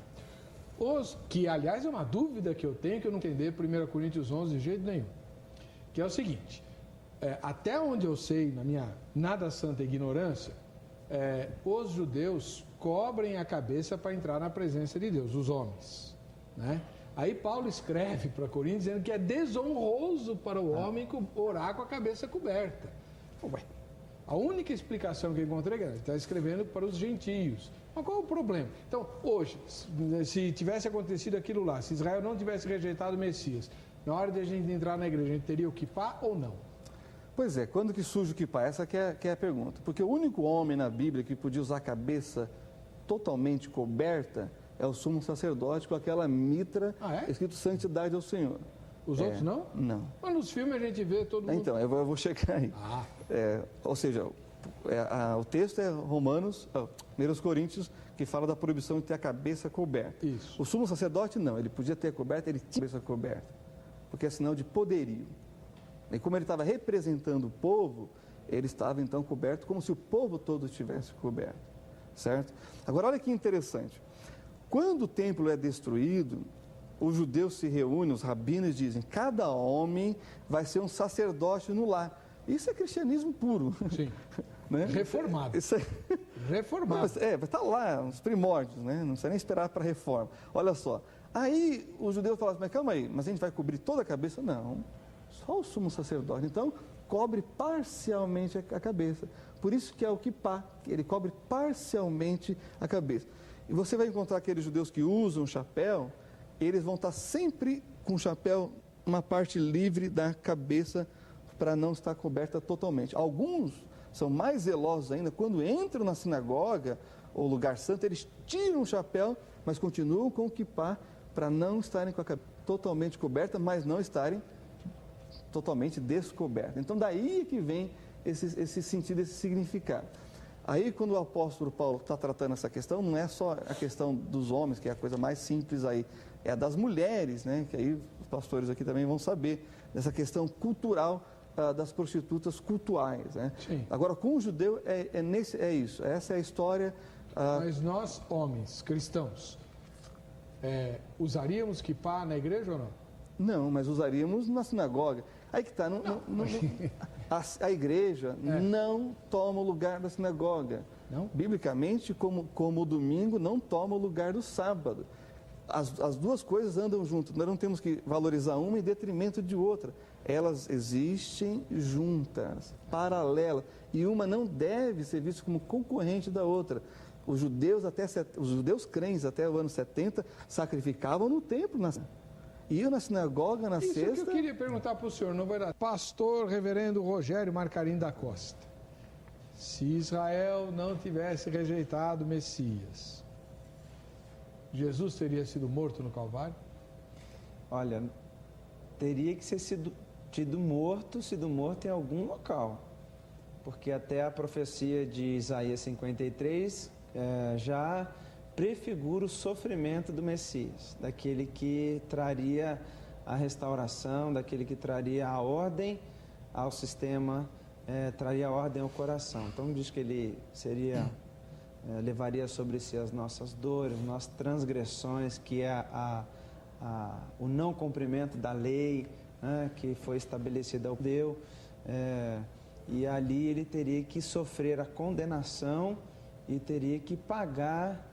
Que, aliás, é uma dúvida que eu tenho, que eu não entender 1 Coríntios 11 de jeito nenhum. Que é o seguinte, até onde eu sei, na minha nada santa ignorância, os judeus cobrem a cabeça para entrar na presença de Deus, os homens, né? Aí Paulo escreve para Coríntios dizendo que é desonroso para o homem orar com a cabeça coberta. Ué, a única explicação que eu encontrei é que ele está escrevendo para os gentios. Mas qual é o problema? Então, hoje, se tivesse acontecido aquilo lá, se Israel não tivesse rejeitado o Messias, na hora de a gente entrar na igreja, a gente teria o quipá ou não? Pois é, quando que surge o quipá? Essa que é a pergunta. Porque o único homem na Bíblia que podia usar a cabeça totalmente coberta é o sumo sacerdote com aquela mitra escrito santidade ao Senhor. Os outros não? Não. Mas nos filmes a gente vê todo mundo... Então, eu vou chegar aí. Ou seja, o texto é 1 Coríntios, que fala da proibição de ter a cabeça coberta. Isso. O sumo sacerdote não, ele podia ter coberta, ele tinha a cabeça coberta, porque é sinal de poderio. E como ele estava representando o povo, ele estava então coberto como se o povo todo estivesse coberto, certo? Agora, olha que interessante. Quando o templo é destruído, os judeus se reúnem, os rabinos dizem, cada homem vai ser um sacerdote no lar. Isso é cristianismo puro. Sim. Né? Reformado. Isso é... Reformado. Vai estar lá, nos primórdios, né? Não precisa nem esperar para a reforma. Olha só, aí os judeus falam assim, mas calma aí, mas a gente vai cobrir toda a cabeça? Não, só o sumo sacerdote. Então, cobre parcialmente a cabeça. Por isso que é o quipá, ele cobre parcialmente a cabeça. E você vai encontrar aqueles judeus que usam chapéu, eles vão estar sempre com o chapéu, uma parte livre da cabeça, para não estar coberta totalmente. Alguns são mais zelosos ainda, quando entram na sinagoga ou lugar santo, eles tiram o chapéu, mas continuam com o quipá, para não estarem com a cabeça totalmente coberta, mas não estarem totalmente descoberta. Então, daí que vem esse sentido, esse significado. Aí, quando o apóstolo Paulo está tratando essa questão, não é só a questão dos homens, que é a coisa mais simples aí, é a das mulheres, né? Que aí os pastores aqui também vão saber, dessa questão cultural das prostitutas cultuais, né? Sim. Agora, com o judeu, é isso, essa é a história... Mas nós, homens, cristãos, usaríamos quipá na igreja ou não? Não, mas usaríamos na sinagoga. Aí que está, a igreja não toma o lugar da sinagoga. Não? Biblicamente, como o domingo não toma o lugar do sábado. As duas coisas andam juntas. Nós não temos que valorizar uma em detrimento de outra. Elas existem juntas, paralelas. E uma não deve ser vista como concorrente da outra. Os judeus crentes até o ano 70 sacrificavam no templo, iam na sinagoga na sexta. Isso que eu queria perguntar para o senhor, não vai dar. Pastor Reverendo Rogério Marcarim da Costa, se Israel não tivesse rejeitado o Messias, Jesus teria sido morto no Calvário? Olha, teria que ser sido morto em algum local, porque até a profecia de Isaías 53 já prefigura o sofrimento do Messias, daquele que traria a restauração, daquele que traria a ordem ao sistema, traria a ordem ao coração. Então diz que ele levaria sobre si as nossas dores, nossas transgressões, que é o não cumprimento da lei, né, que foi estabelecida ao Deus, e ali ele teria que sofrer a condenação e teria que pagar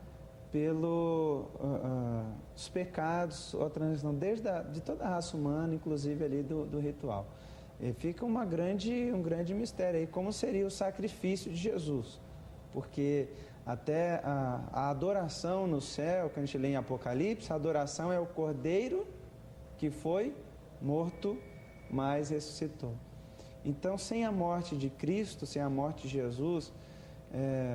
pelos pecados ou a transgressão de toda a raça humana, inclusive ali do ritual. E fica um grande mistério aí, como seria o sacrifício de Jesus, porque até a adoração no céu, que a gente lê em Apocalipse, a adoração é o Cordeiro que foi morto, mas ressuscitou. Então, sem a morte de Cristo, sem a morte de Jesus,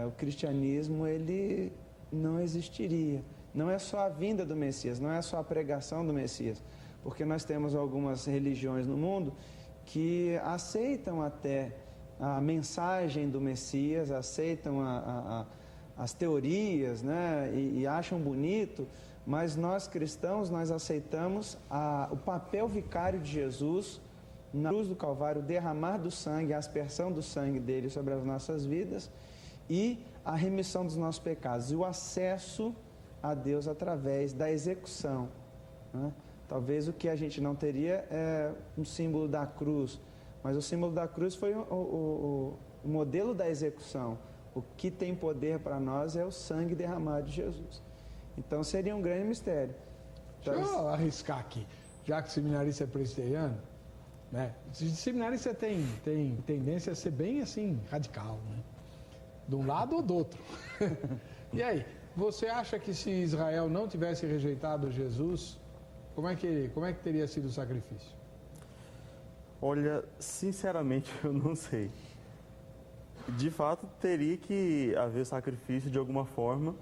o cristianismo ele não existiria. Não é só a vinda do Messias, não é só a pregação do Messias, porque nós temos algumas religiões no mundo que aceitam até a mensagem do Messias, aceitam as teorias, né, e acham bonito, mas nós cristãos, nós aceitamos o papel vicário de Jesus na cruz do Calvário, o derramar do sangue, a aspersão do sangue dele sobre as nossas vidas e a remissão dos nossos pecados e o acesso a Deus através da execução, né? Talvez o que a gente não teria é um símbolo da cruz, mas o símbolo da cruz foi o modelo da execução. O que tem poder para nós é o sangue derramado de Jesus. Então seria um grande mistério. Então, deixa eu arriscar aqui, já que o seminarista é presbiteriano, né? O seminarista tem tendência a ser bem assim, radical, né? De um lado ou do outro. E aí, você acha que se Israel não tivesse rejeitado Jesus, como é que teria sido o sacrifício? Olha, sinceramente, eu não sei. De fato, teria que haver sacrifício de alguma forma,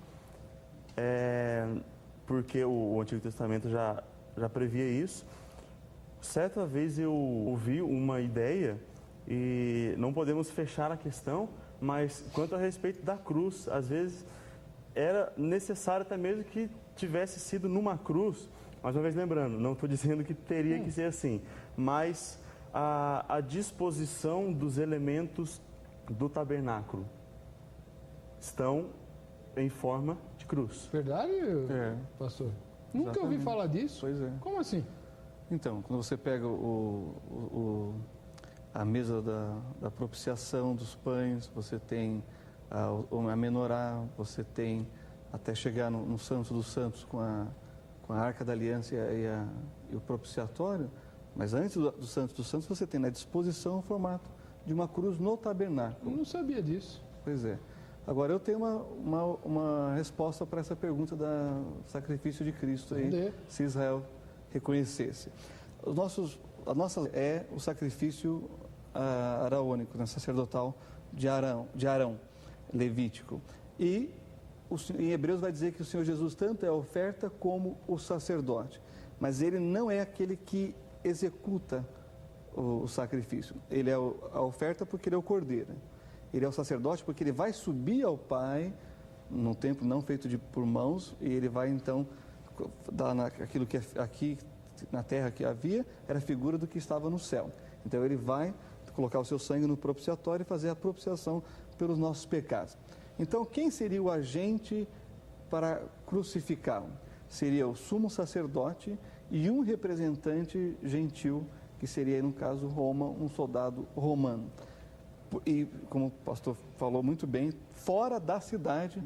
porque o Antigo Testamento já previa isso. Certa vez eu ouvi uma ideia, e não podemos fechar a questão, mas quanto a respeito da cruz, às vezes era necessário até mesmo que tivesse sido numa cruz. Mais uma vez lembrando, não estou dizendo que teria que ser assim, mas a disposição dos elementos do tabernáculo estão em forma de cruz. Verdade, pastor? Nunca ouvi falar disso. Pois é. Como assim? Então, quando você pega a mesa da propiciação dos pães, você tem a menorá, você tem até chegar no Santo dos Santos com a Arca da Aliança e o propiciatório, mas antes do Santo dos Santos você tem na disposição o formato de uma cruz no tabernáculo. Eu não sabia disso. Pois é. Agora eu tenho uma resposta para essa pergunta do sacrifício de Cristo aí, se Israel reconhecesse. A nossa é o sacrifício araônico, né, sacerdotal de Arão, levítico. E em Hebreus vai dizer que o Senhor Jesus tanto é a oferta como o sacerdote, mas ele não é aquele que executa o sacrifício. Ele é a oferta porque ele é o cordeiro. Ele é o sacerdote porque ele vai subir ao Pai num templo não feito por mãos, e ele vai então dar aquilo que aqui na terra que havia era a figura do que estava no céu. Então ele vai colocar o seu sangue no propiciatório e fazer a propiciação pelos nossos pecados. Então, quem seria o agente para crucificá-lo? Seria o sumo sacerdote e um representante gentil, que seria, no caso, Roma, um soldado romano. E, como o pastor falou muito bem, fora da cidade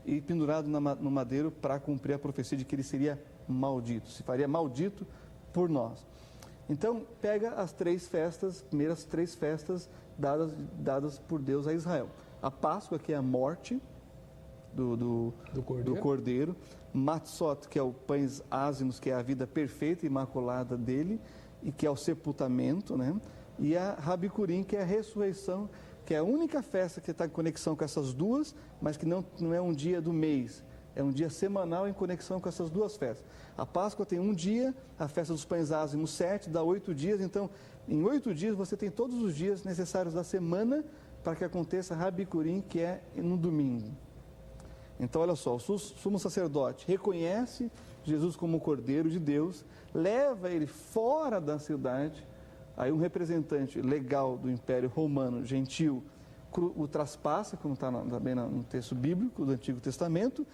e pendurado no madeiro para cumprir a profecia de que ele seria maldito, se faria maldito por nós. Então, pega as primeiras três festas dadas por Deus a Israel. A Páscoa, que é a morte do cordeiro. Matzot, que é o pães ázimos, que é a vida perfeita e imaculada dele, e que é o sepultamento, né? E a Rabicurim, que é a ressurreição, que é a única festa que está em conexão com essas duas, mas que não é um dia do mês, é um dia semanal em conexão com essas duas festas. A Páscoa tem um dia, a festa dos pães ázimos 7, dá 8 dias, então em 8 dias você tem todos os dias necessários da semana para que aconteça Rabicurim, que é no domingo. Então, olha só, o sumo sacerdote reconhece Jesus como o Cordeiro de Deus, leva ele fora da cidade, aí um representante legal do Império Romano, gentil, o traspassa, como está também no texto bíblico do Antigo Testamento,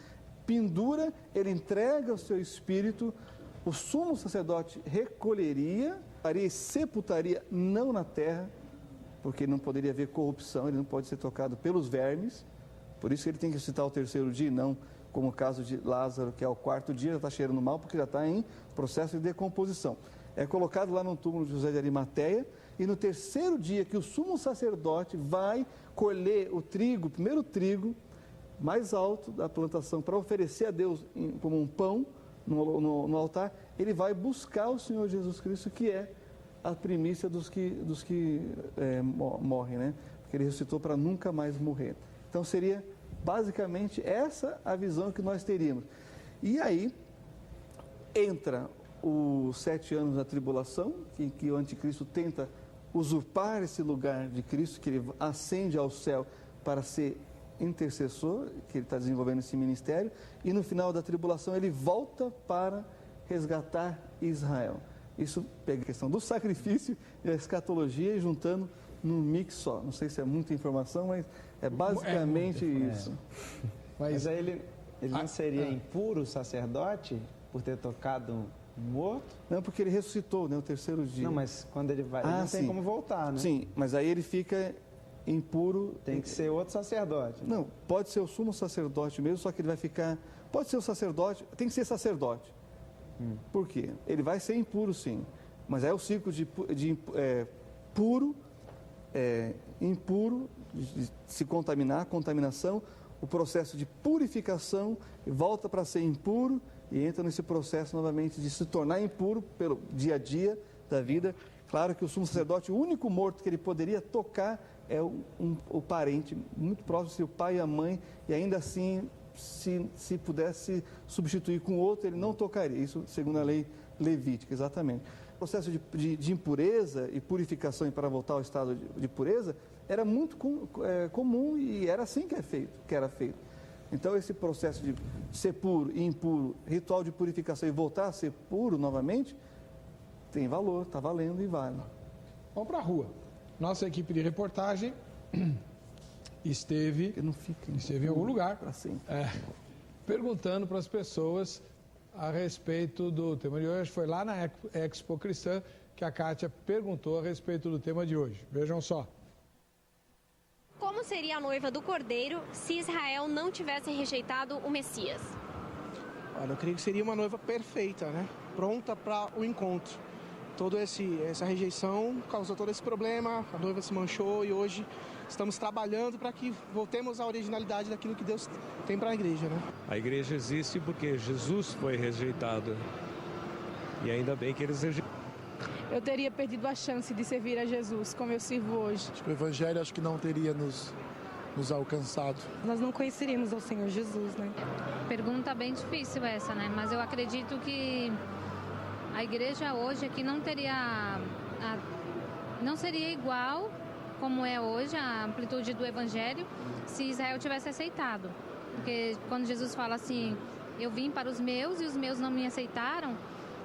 pendura, ele entrega o seu espírito, o sumo sacerdote recolheria, faria e sepultaria, não na terra, porque não poderia haver corrupção, ele não pode ser tocado pelos vermes, por isso que ele tem que citar o terceiro dia, não como o caso de Lázaro, que é o quarto dia, já está cheirando mal, porque já está em processo de decomposição. É colocado lá no túmulo de José de Arimateia, e no terceiro dia que o sumo sacerdote vai colher o primeiro trigo, mais alto da plantação, para oferecer a Deus como um pão no altar, ele vai buscar o Senhor Jesus Cristo, que é a primícia dos que morrem, né? Porque ele ressuscitou para nunca mais morrer. Então seria basicamente essa a visão que nós teríamos. E aí entra os 7 anos da tribulação, que o anticristo tenta usurpar esse lugar de Cristo, que ele ascende ao céu para ser intercessor, que ele está desenvolvendo esse ministério, e no final da tribulação ele volta para resgatar Israel. Isso pega a questão do sacrifício e a escatologia e juntando num mix só. Não sei se é muita informação, mas é basicamente isso. Mas aí ele não seria impuro sacerdote por ter tocado um morto? Não, porque ele ressuscitou, né, o terceiro dia. Não, mas quando ele vai, ele não tem como voltar, né? Sim, mas aí ele fica impuro. Tem que ser outro sacerdote. Não, pode ser o sumo sacerdote mesmo, só que ele vai ficar... Pode ser o sacerdote, tem que ser sacerdote. Por quê? Ele vai ser impuro, sim. Mas é o ciclo de puro, impuro, de se contaminar, contaminação, o processo de purificação, volta para ser impuro e entra nesse processo novamente de se tornar impuro pelo dia a dia da vida. Claro que o sumo sacerdote, o único morto que ele poderia tocar é o parente muito próximo, seria o pai e a mãe, e ainda assim, se pudesse substituir com outro, ele não tocaria. Isso segundo a lei levítica, exatamente. O processo de impureza e purificação para voltar ao estado de pureza era muito comum e era assim que era feito. Então, esse processo de ser puro e impuro, ritual de purificação e voltar a ser puro novamente, tem valor, está valendo e vale. Vamos para a rua. Nossa equipe de reportagem esteve em algum lugar perguntando para as pessoas a respeito do tema de hoje. Foi lá na Expo Cristã que a Kátia perguntou a respeito do tema de hoje. Vejam só. Como seria a noiva do Cordeiro se Israel não tivesse rejeitado o Messias? Olha, eu creio que seria uma noiva perfeita, né? Pronta para o encontro. Toda essa rejeição causou todo esse problema, a noiva se manchou e hoje estamos trabalhando para que voltemos à originalidade daquilo que Deus tem para a igreja, né? A igreja existe porque Jesus foi rejeitado e ainda bem que eles rejeitaram. Eu teria perdido a chance de servir a Jesus como eu sirvo hoje. O Evangelho acho que não teria nos alcançado. Nós não conheceríamos o Senhor Jesus, né? Pergunta bem difícil essa, né? Mas eu acredito que a igreja hoje aqui não seria igual como é hoje a amplitude do Evangelho se Israel tivesse aceitado. Porque quando Jesus fala assim, eu vim para os meus e os meus não me aceitaram,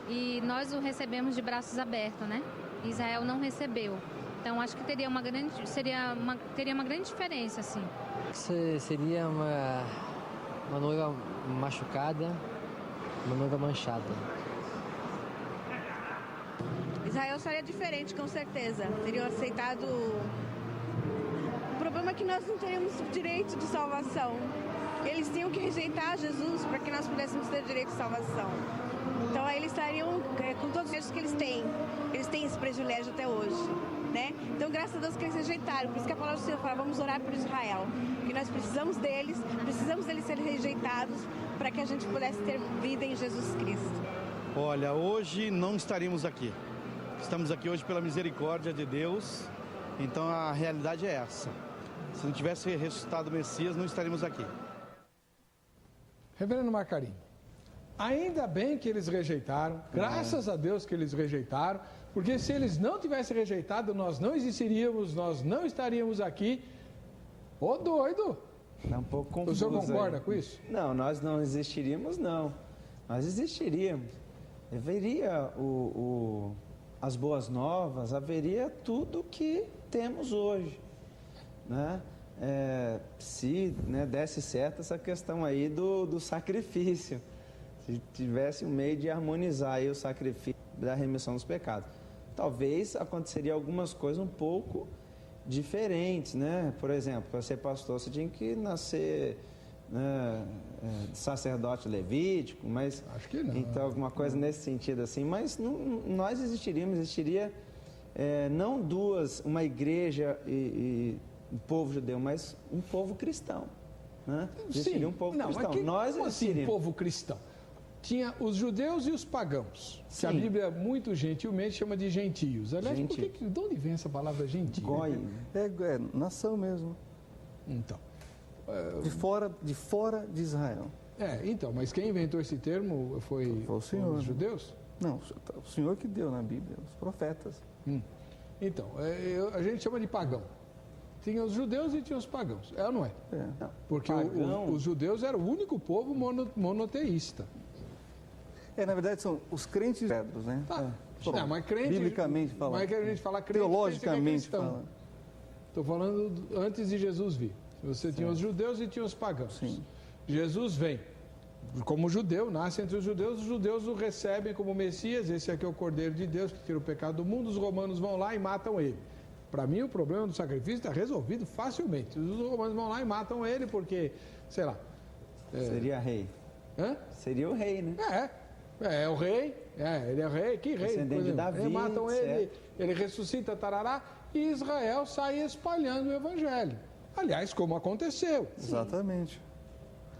e nós o recebemos de braços abertos, né? Israel não recebeu. Então acho que teria uma grande diferença, assim. Seria uma noiva machucada, uma noiva manchada. Israel seria diferente, com certeza. Teriam aceitado. O problema é que nós não teríamos direito de salvação. Eles tinham que rejeitar Jesus para que nós pudéssemos ter direito de salvação. Então aí eles estariam com todos os direitos que eles têm. Eles têm esse privilégio até hoje, né? Então graças a Deus que eles rejeitaram. Por isso que a palavra do Senhor fala, vamos orar por Israel. Porque nós precisamos deles serem rejeitados para que a gente pudesse ter vida em Jesus Cristo. Olha, hoje não estaríamos aqui. Estamos aqui hoje pela misericórdia de Deus. Então a realidade é essa. Se não tivesse ressuscitado o Messias, não estaríamos aqui. Reverendo Marcarim, ainda bem que eles rejeitaram, graças a Deus que eles rejeitaram, porque se eles não tivessem rejeitado, nós não existiríamos, nós não estaríamos aqui. Ô doido! É um pouco confuso. O senhor concorda com isso? Não, nós não existiríamos, não. Nós existiríamos. Haveria as boas novas, haveria tudo que temos hoje, né? Se desse certo essa questão aí do sacrifício, se tivesse um meio de harmonizar aí o sacrifício da remissão dos pecados, talvez aconteceria algumas coisas um pouco diferentes, né? Por exemplo, para ser pastor você tinha que nascer sacerdote levítico, mas acho que não. Então alguma coisa nesse sentido assim, mas nós existiria não uma igreja e um povo judeu, mas um povo cristão, né? Existiria um povo cristão. Nós assim, povo cristão? Tinha os judeus e os pagãos, que a Bíblia muito gentilmente chama de gentios. Aliás, de onde vem essa palavra gentio? Goi. É nação mesmo. Então. De fora de Israel. Então, mas quem inventou esse termo foi o Senhor. Os judeus? Não, o Senhor que deu na Bíblia, os profetas. Então, a gente chama de pagão. Tinha os judeus e tinha os pagãos. É ou não é? Porque Pagão. os judeus eram o único povo monoteísta. Na verdade, são os crentes pedros, né? Não, mas crente, biblicamente falando. Mas que a gente fala crente, teologicamente falando. Estou falando antes de Jesus vir. Você tinha os judeus e tinha os pagãos. Sim. Jesus vem como judeu, nasce entre os judeus o recebem como Messias, esse aqui é o Cordeiro de Deus que tira o pecado do mundo, os romanos vão lá e matam ele. Para mim, o problema do sacrifício está resolvido facilmente. Os romanos vão lá e matam ele porque, sei lá... Seria rei. Hã? Seria o rei, né? É o rei, ele é o rei, que rei? Descendente de Davi, eles matam ele, certo. ele ressuscita, tarará, e Israel sai espalhando o evangelho. Aliás, como aconteceu. Exatamente.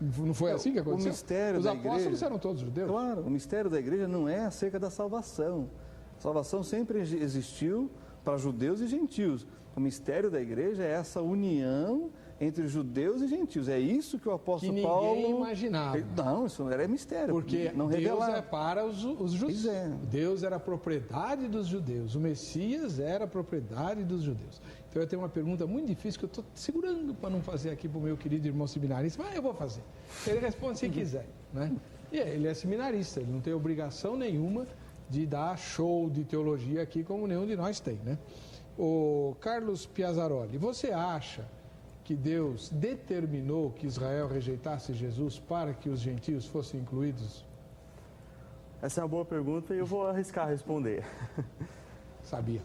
Não foi assim que aconteceu? O mistério Os da apóstolos igreja, eram todos judeus? Claro, o mistério da igreja não é acerca da salvação. A salvação sempre existiu para judeus e gentios. O mistério da igreja é essa união entre judeus e gentios. É isso que o apóstolo Paulo... Que ninguém imaginava. Não, isso era mistério. Porque não Deus revelava. é para os judeus. Deus era a propriedade dos judeus. O Messias era a propriedade dos judeus. Então eu tenho uma pergunta muito difícil que eu estou segurando para não fazer aqui para o meu querido irmão seminarista, mas eu vou fazer. Ele responde se quiser, né? E ele é seminarista, ele não tem obrigação nenhuma de dar show de teologia aqui como nenhum de nós tem, né? O Carlos Piazzaroli, você acha que Deus determinou que Israel rejeitasse Jesus para que os gentios fossem incluídos? Essa é uma boa pergunta e eu vou arriscar responder. Sabia.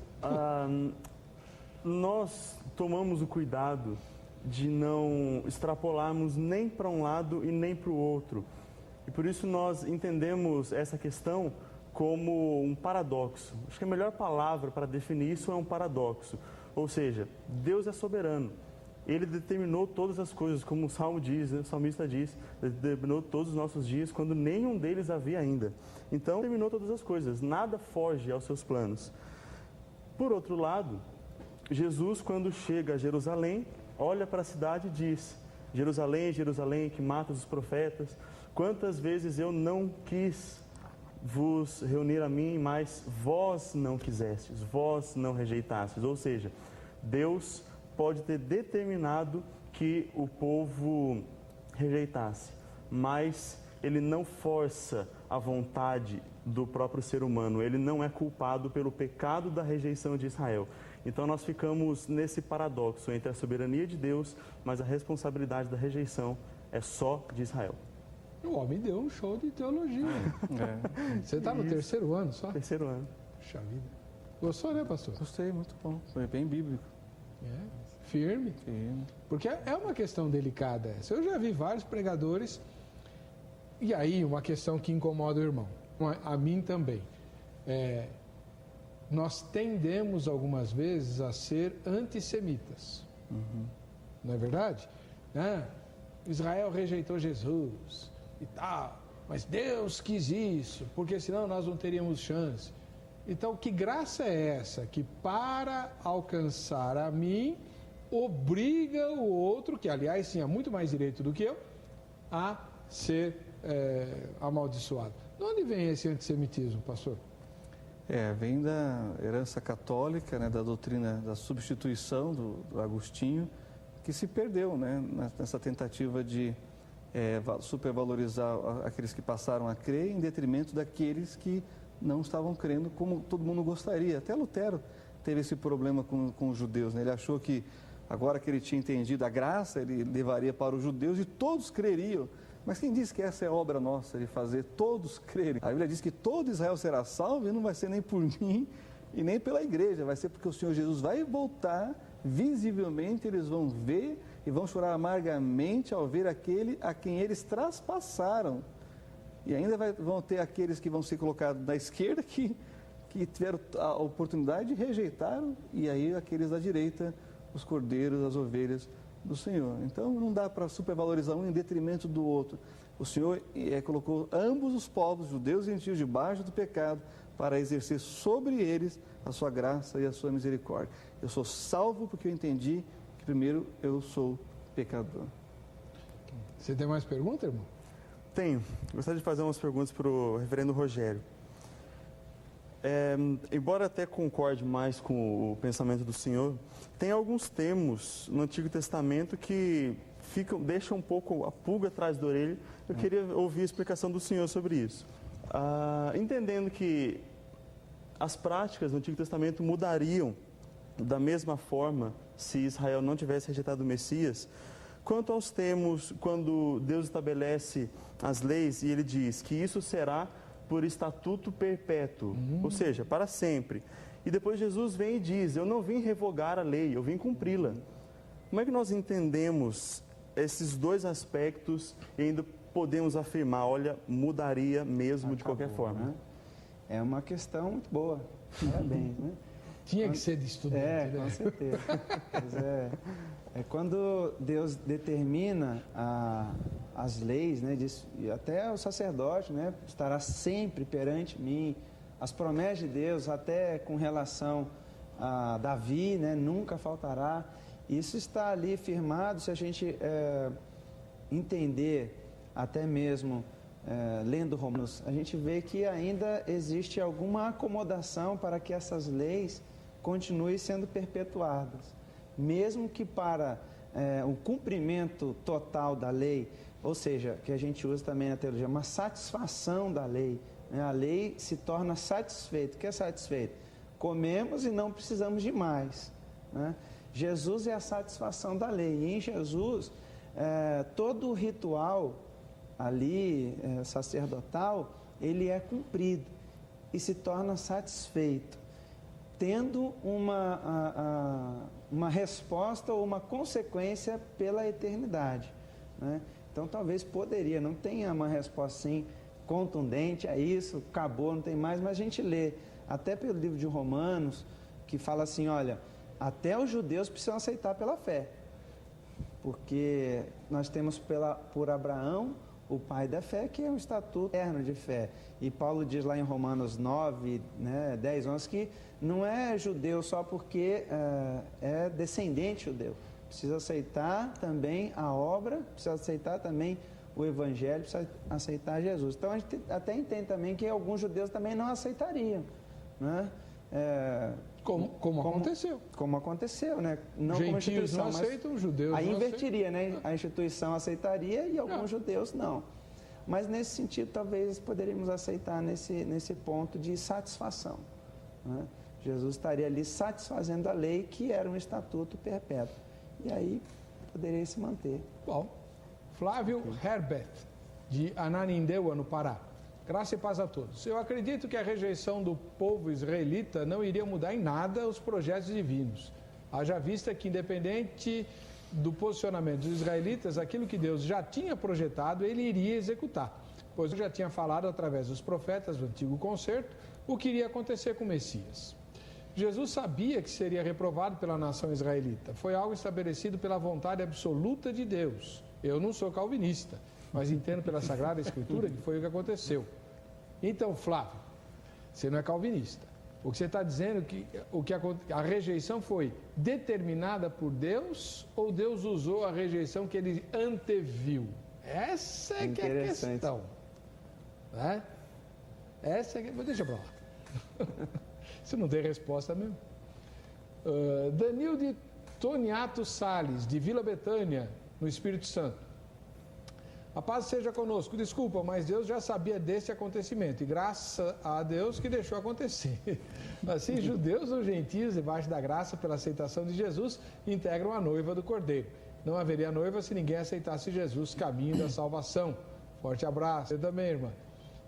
Nós tomamos o cuidado de não extrapolarmos nem para um lado e nem para o outro. E por isso nós entendemos essa questão como um paradoxo. Acho que a melhor palavra para definir isso é um paradoxo. Ou seja, Deus é soberano. Ele determinou todas as coisas, como o Salmo diz, né? O salmista diz, determinou todos os nossos dias quando nenhum deles havia ainda. Então, determinou todas as coisas, nada foge aos seus planos. Por outro lado, Jesus, quando chega a Jerusalém, olha para a cidade e diz: Jerusalém, Jerusalém, que matas os profetas, quantas vezes eu não quis vos reunir a mim, mas vós não quisestes, vós não rejeitastes. Ou seja, Deus pode ter determinado que o povo rejeitasse, mas ele não força a vontade do próprio ser humano, ele não é culpado pelo pecado da rejeição de Israel. Então nós ficamos nesse paradoxo entre a soberania de Deus, mas a responsabilidade da rejeição é só de Israel. O homem deu um show de teologia. Você está no terceiro ano só? Terceiro ano. Puxa vida. Gostou, né, pastor? Gostei, muito bom. Foi bem bíblico. Firme. Porque é uma questão delicada essa. Eu já vi vários pregadores, e aí uma questão que incomoda o irmão, a mim também. Nós tendemos algumas vezes a ser antissemitas. Não é verdade? Israel rejeitou Jesus e tal, mas Deus quis isso, porque senão nós não teríamos chance. Então, que graça é essa que para alcançar a mim, obriga o outro, que aliás tinha muito mais direito do que eu, a ser amaldiçoado? De onde vem esse antissemitismo, pastor? Vem da herança católica, né, da doutrina da substituição do Agostinho, que se perdeu, né, nessa tentativa de supervalorizar aqueles que passaram a crer em detrimento daqueles que não estavam crendo como todo mundo gostaria. Até Lutero teve esse problema com os judeus, né? Ele achou que agora que ele tinha entendido a graça, ele levaria para os judeus e todos creriam. Mas quem diz que essa é obra nossa de fazer todos crerem? A Bíblia diz que todo Israel será salvo e não vai ser nem por mim e nem pela igreja, vai ser porque o Senhor Jesus vai voltar, visivelmente eles vão ver e vão chorar amargamente ao ver aquele a quem eles traspassaram. E ainda vão ter aqueles que vão ser colocados na esquerda que tiveram a oportunidade e rejeitaram, e aí aqueles da direita, os cordeiros, as ovelhas do Senhor. Então não dá para supervalorizar um em detrimento do outro. O Senhor colocou ambos os povos, judeus e gentios, debaixo do pecado para exercer sobre eles a sua graça e a sua misericórdia. Eu sou salvo porque eu entendi que primeiro eu sou pecador. Você tem mais pergunta, irmão? Tenho. Gostaria de fazer umas perguntas para o reverendo Rogério. embora até concorde mais com o pensamento do senhor, tem alguns termos no Antigo Testamento que deixam um pouco a pulga atrás da orelha. Eu queria ouvir a explicação do senhor sobre isso. Entendendo que as práticas no Antigo Testamento mudariam da mesma forma se Israel não tivesse rejeitado o Messias, quanto aos termos, quando Deus estabelece as leis e ele diz que isso será por estatuto perpétuo, ou seja, para sempre. E depois Jesus vem e diz, eu não vim revogar a lei, eu vim cumpri-la. Como é que nós entendemos esses dois aspectos e ainda podemos afirmar, olha, mudaria mesmo de qualquer forma? Né? É uma questão muito boa, parabéns, né? Tinha que ser de estudante, né? Com certeza. Mas quando Deus determina as leis, né, e até o sacerdote, né, estará sempre perante mim, as promessas de Deus, até com relação a Davi, né, nunca faltará. Isso está ali firmado, se a gente entender, até mesmo lendo Romanos, a gente vê que ainda existe alguma acomodação para que essas leis continuem sendo perpetuadas. Mesmo que para o cumprimento total da lei, ou seja, que a gente usa também na teologia, uma satisfação da lei, né? A lei se torna satisfeita. O que é satisfeito? Comemos e não precisamos de mais, né? Jesus é a satisfação da lei, e em Jesus todo o ritual ali sacerdotal, ele é cumprido e se torna satisfeito, tendo uma resposta ou uma consequência pela eternidade, né? Então talvez poderia, não tenha uma resposta assim contundente, é isso, acabou, não tem mais, mas a gente lê até pelo livro de Romanos, que fala assim, olha, até os judeus precisam aceitar pela fé, porque nós temos por Abraão, o pai da fé, que é um estatuto eterno de fé. E Paulo diz lá em Romanos 9, 10, 11, que não é judeu só porque é descendente judeu. Precisa aceitar também a obra, precisa aceitar também o evangelho, precisa aceitar Jesus. Então a gente até entende também que alguns judeus também não aceitariam, né? Como aconteceu. Como aconteceu, né? Não como instituição, não aceitam, os judeus aí não invertiria, né? A instituição aceitaria e alguns judeus não. Mas nesse sentido, talvez poderíamos aceitar nesse ponto de satisfação, né? Jesus estaria ali satisfazendo a lei, que era um estatuto perpétuo. E aí poderia se manter. Bom, Flávio Herbert, de Ananindeua, no Pará. Graça e paz a todos. Eu acredito que a rejeição do povo israelita não iria mudar em nada os projetos divinos. Haja vista que, independente do posicionamento dos israelitas, aquilo que Deus já tinha projetado, ele iria executar. Pois já tinha falado através dos profetas do Antigo Concerto o que iria acontecer com o Messias. Jesus sabia que seria reprovado pela nação israelita. Foi algo estabelecido pela vontade absoluta de Deus. Eu não sou calvinista, mas entendo pela Sagrada Escritura que foi o que aconteceu. Então, Flávio, você não é calvinista. O que você está dizendo é que a rejeição foi determinada por Deus ou Deus usou a rejeição que ele anteviu? Essa é que é a questão. Né? Essa é que... Deixa para lá. Isso não tem resposta mesmo. Danil de Toniato Salles, de Vila Betânia, no Espírito Santo. A paz seja conosco. Desculpa, mas Deus já sabia desse acontecimento e graças a Deus que deixou acontecer. Assim, judeus ou gentios, debaixo da graça pela aceitação de Jesus, integram a noiva do Cordeiro. Não haveria noiva se ninguém aceitasse Jesus, caminho da salvação. Forte abraço. Eu também, irmã.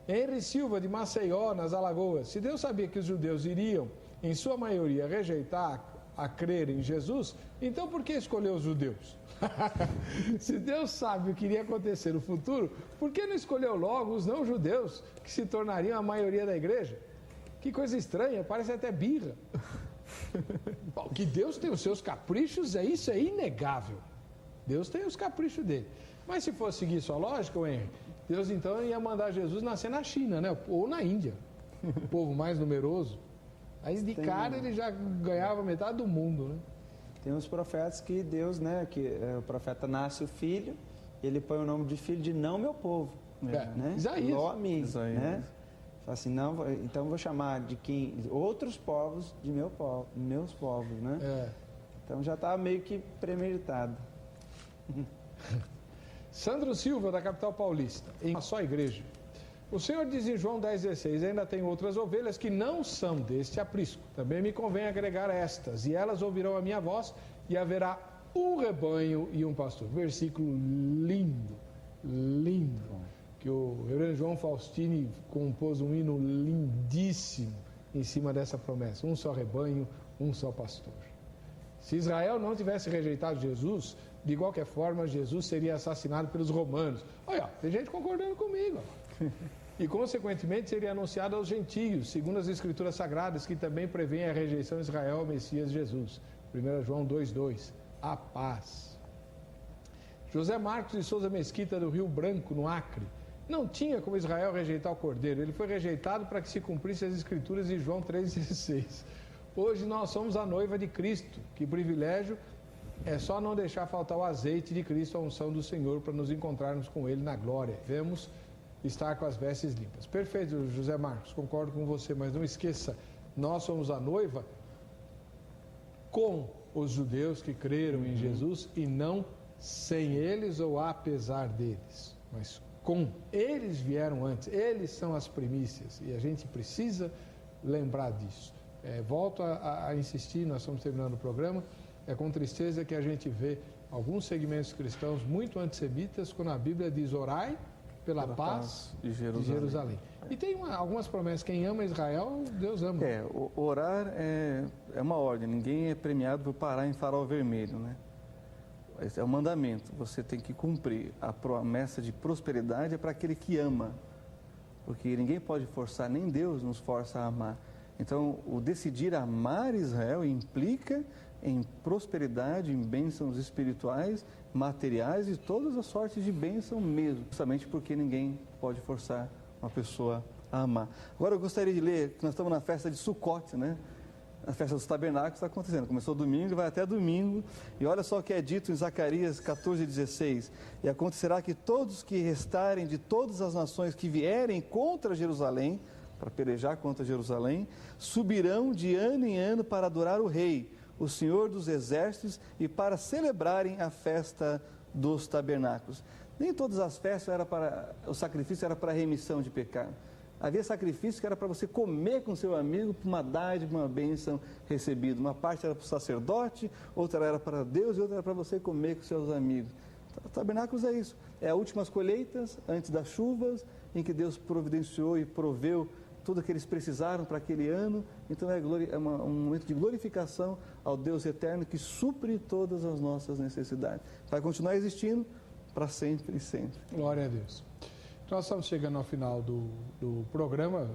Henry Silva, de Maceió, nas Alagoas. Se Deus sabia que os judeus iriam, em sua maioria, rejeitar a crer em Jesus, então por que escolheu os judeus? Se Deus sabe o que iria acontecer no futuro, por que não escolheu logo os não-judeus, que se tornariam a maioria da igreja? Que coisa estranha, parece até birra. Bom, que Deus tem os seus caprichos, isso é inegável. Deus tem os caprichos dele. Mas se fosse seguir sua lógica, Henry, Deus então ia mandar Jesus nascer na China, né? Ou na Índia, o povo mais numeroso. Aí de cara ele já ganhava metade do mundo, né? Tem uns profetas que Deus, né, que o profeta nasce o filho, ele põe o nome de filho de não meu povo, né? Isaías. Nome, né? Fala assim, não, então vou chamar de quem? Outros povos de meus povos, né? Então já estava meio que premeditado. Sandro Silva, da capital paulista, em uma só igreja. O Senhor diz em João 10,16, ainda tem outras ovelhas que não são deste aprisco. Também me convém agregar estas, e elas ouvirão a minha voz, e haverá um rebanho e um pastor. Versículo lindo, lindo, que o reverendo João Faustini compôs um hino lindíssimo em cima dessa promessa. Um só rebanho, um só pastor. Se Israel não tivesse rejeitado Jesus, de qualquer forma, Jesus seria assassinado pelos romanos. Olha, tem gente concordando comigo. E, consequentemente, seria anunciado aos gentios, segundo as Escrituras Sagradas, que também prevêem a rejeição de Israel ao Messias Jesus. 1 João 2,2. A paz. José Marcos de Souza Mesquita, do Rio Branco, no Acre. Não tinha como Israel rejeitar o Cordeiro. Ele foi rejeitado para que se cumprissem as Escrituras de João 3,16. Hoje nós somos a noiva de Cristo. Que privilégio! É só não deixar faltar o azeite de Cristo, a unção do Senhor, para nos encontrarmos com Ele na glória. Devemos estar com as vestes limpas. Perfeito, José Marcos, concordo com você, mas não esqueça, nós somos a noiva com os judeus que creram em Jesus e não sem eles ou apesar deles, mas com. Eles vieram antes, eles são as primícias e a gente precisa lembrar disso. Volto a insistir, nós estamos terminando o programa. É com tristeza que a gente vê alguns segmentos cristãos muito antissemitas, quando a Bíblia diz orai pela paz de Jerusalém. E tem algumas promessas, quem ama Israel, Deus ama. Orar é uma ordem, ninguém é premiado por parar em farol vermelho, né? Esse é um mandamento, você tem que cumprir. A promessa de prosperidade é para aquele que ama, porque ninguém pode forçar, nem Deus nos força a amar. Então, o decidir amar Israel implica em prosperidade, em bênçãos espirituais, materiais e todas as sortes de bênção mesmo, justamente porque ninguém pode forçar uma pessoa a amar. Agora eu gostaria de ler, que nós estamos na festa de Sucote, né? A festa dos tabernáculos está acontecendo, começou domingo e vai até domingo, e olha só o que é dito em Zacarias 14,16, e acontecerá que todos que restarem de todas as nações que vierem contra Jerusalém, para pelejar contra Jerusalém, subirão de ano em ano para adorar o rei, o Senhor dos Exércitos, e para celebrarem a festa dos tabernáculos. Nem todas as festas o sacrifício era para remissão de pecado. Havia sacrifício que era para você comer com seu amigo, por uma dádiva, uma bênção recebida. Uma parte era para o sacerdote, outra era para Deus e outra era para você comer com seus amigos. Tabernáculos é isso. É as últimas colheitas, antes das chuvas, em que Deus providenciou e proveu tudo o que eles precisaram para aquele ano. Então é um momento de glorificação ao Deus eterno que supre todas as nossas necessidades. Vai continuar existindo para sempre e sempre. Glória a Deus. Nós estamos chegando ao final do programa.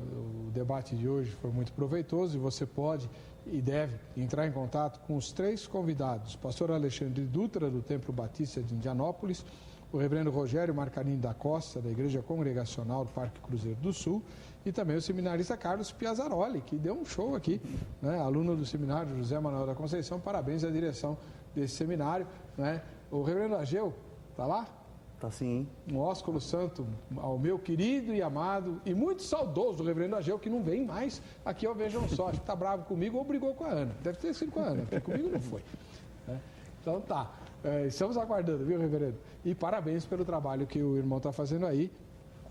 O debate de hoje foi muito proveitoso e você pode e deve entrar em contato com os 3 convidados. O pastor Alexandre Dutra, do Templo Batista de Indianópolis, o reverendo Rogério Marcarini da Costa, da Igreja Congregacional do Parque Cruzeiro do Sul, e também o seminarista Carlos Piazzaroli, que deu um show aqui, né? Aluno do seminário José Manuel da Conceição. Parabéns à direção desse seminário, né? O reverendo Ageu, está lá? Está sim. Um ósculo santo ao meu querido e amado e muito saudoso reverendo Ageu, que não vem mais aqui ao Vejam Só. Acho que está bravo comigo ou brigou com a Ana. Deve ter sido com a Ana, porque comigo não foi. Né? Então tá. Estamos aguardando, viu, reverendo? E parabéns pelo trabalho que o irmão está fazendo aí,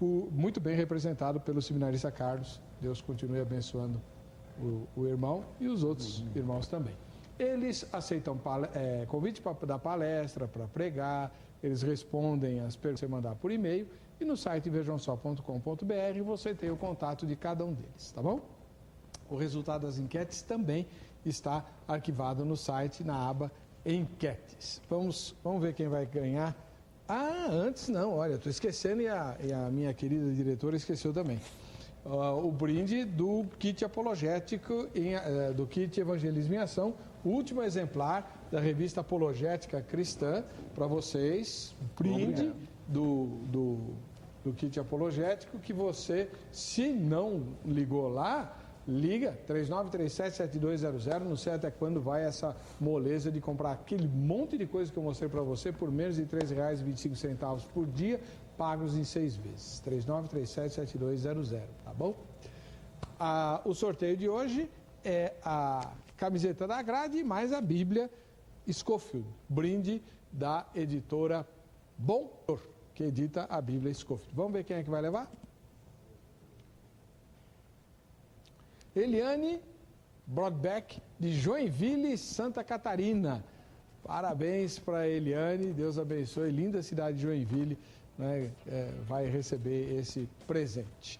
muito bem representado pelo seminarista Carlos. Deus continue abençoando o irmão e os outros irmãos também. Eles aceitam convite para dar palestra, para pregar, eles respondem as perguntas que você mandar por e-mail e no site vejamsó.com.br você tem o contato de cada um deles, tá bom? O resultado das enquetes também está arquivado no site, na aba Enquetes. Vamos ver quem vai ganhar. Antes não, olha, estou esquecendo e a minha querida diretora esqueceu também. O brinde do kit apologético, do kit Evangelismo em Ação, o último exemplar da revista Apologética Cristã, para vocês, brinde do kit apologético, que você, se não ligou lá, liga 3937-7200, não sei até quando vai essa moleza de comprar aquele monte de coisa que eu mostrei para você por menos de R$ 3,25 por dia, pagos em 6 vezes. 3937-7200, tá bom? O sorteio de hoje é a camiseta da grade mais a Bíblia Scofield, brinde da editora Bom, que edita a Bíblia Scofield. Vamos ver quem é que vai levar? Eliane Brodbeck, de Joinville, Santa Catarina. Parabéns para Eliane, Deus abençoe, linda cidade de Joinville, né, vai receber esse presente.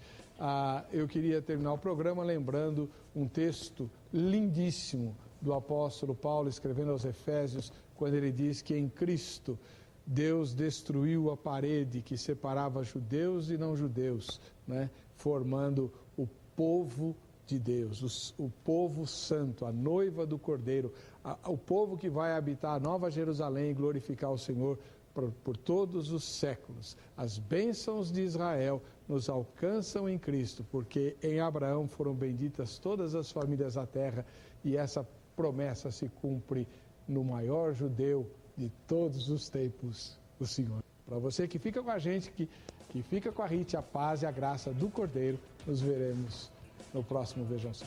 Eu queria terminar o programa lembrando um texto lindíssimo do apóstolo Paulo escrevendo aos Efésios, quando ele diz que em Cristo Deus destruiu a parede que separava judeus e não judeus, né, formando o povo de Deus, o povo santo, a noiva do Cordeiro, o povo que vai habitar a Nova Jerusalém e glorificar o Senhor por todos os séculos. As bênçãos de Israel nos alcançam em Cristo, porque em Abraão foram benditas todas as famílias da terra e essa promessa se cumpre no maior judeu de todos os tempos, o Senhor. Para você que fica com a gente, que fica com a Rite, a paz e a graça do Cordeiro, nos veremos no próximo Vejam Só.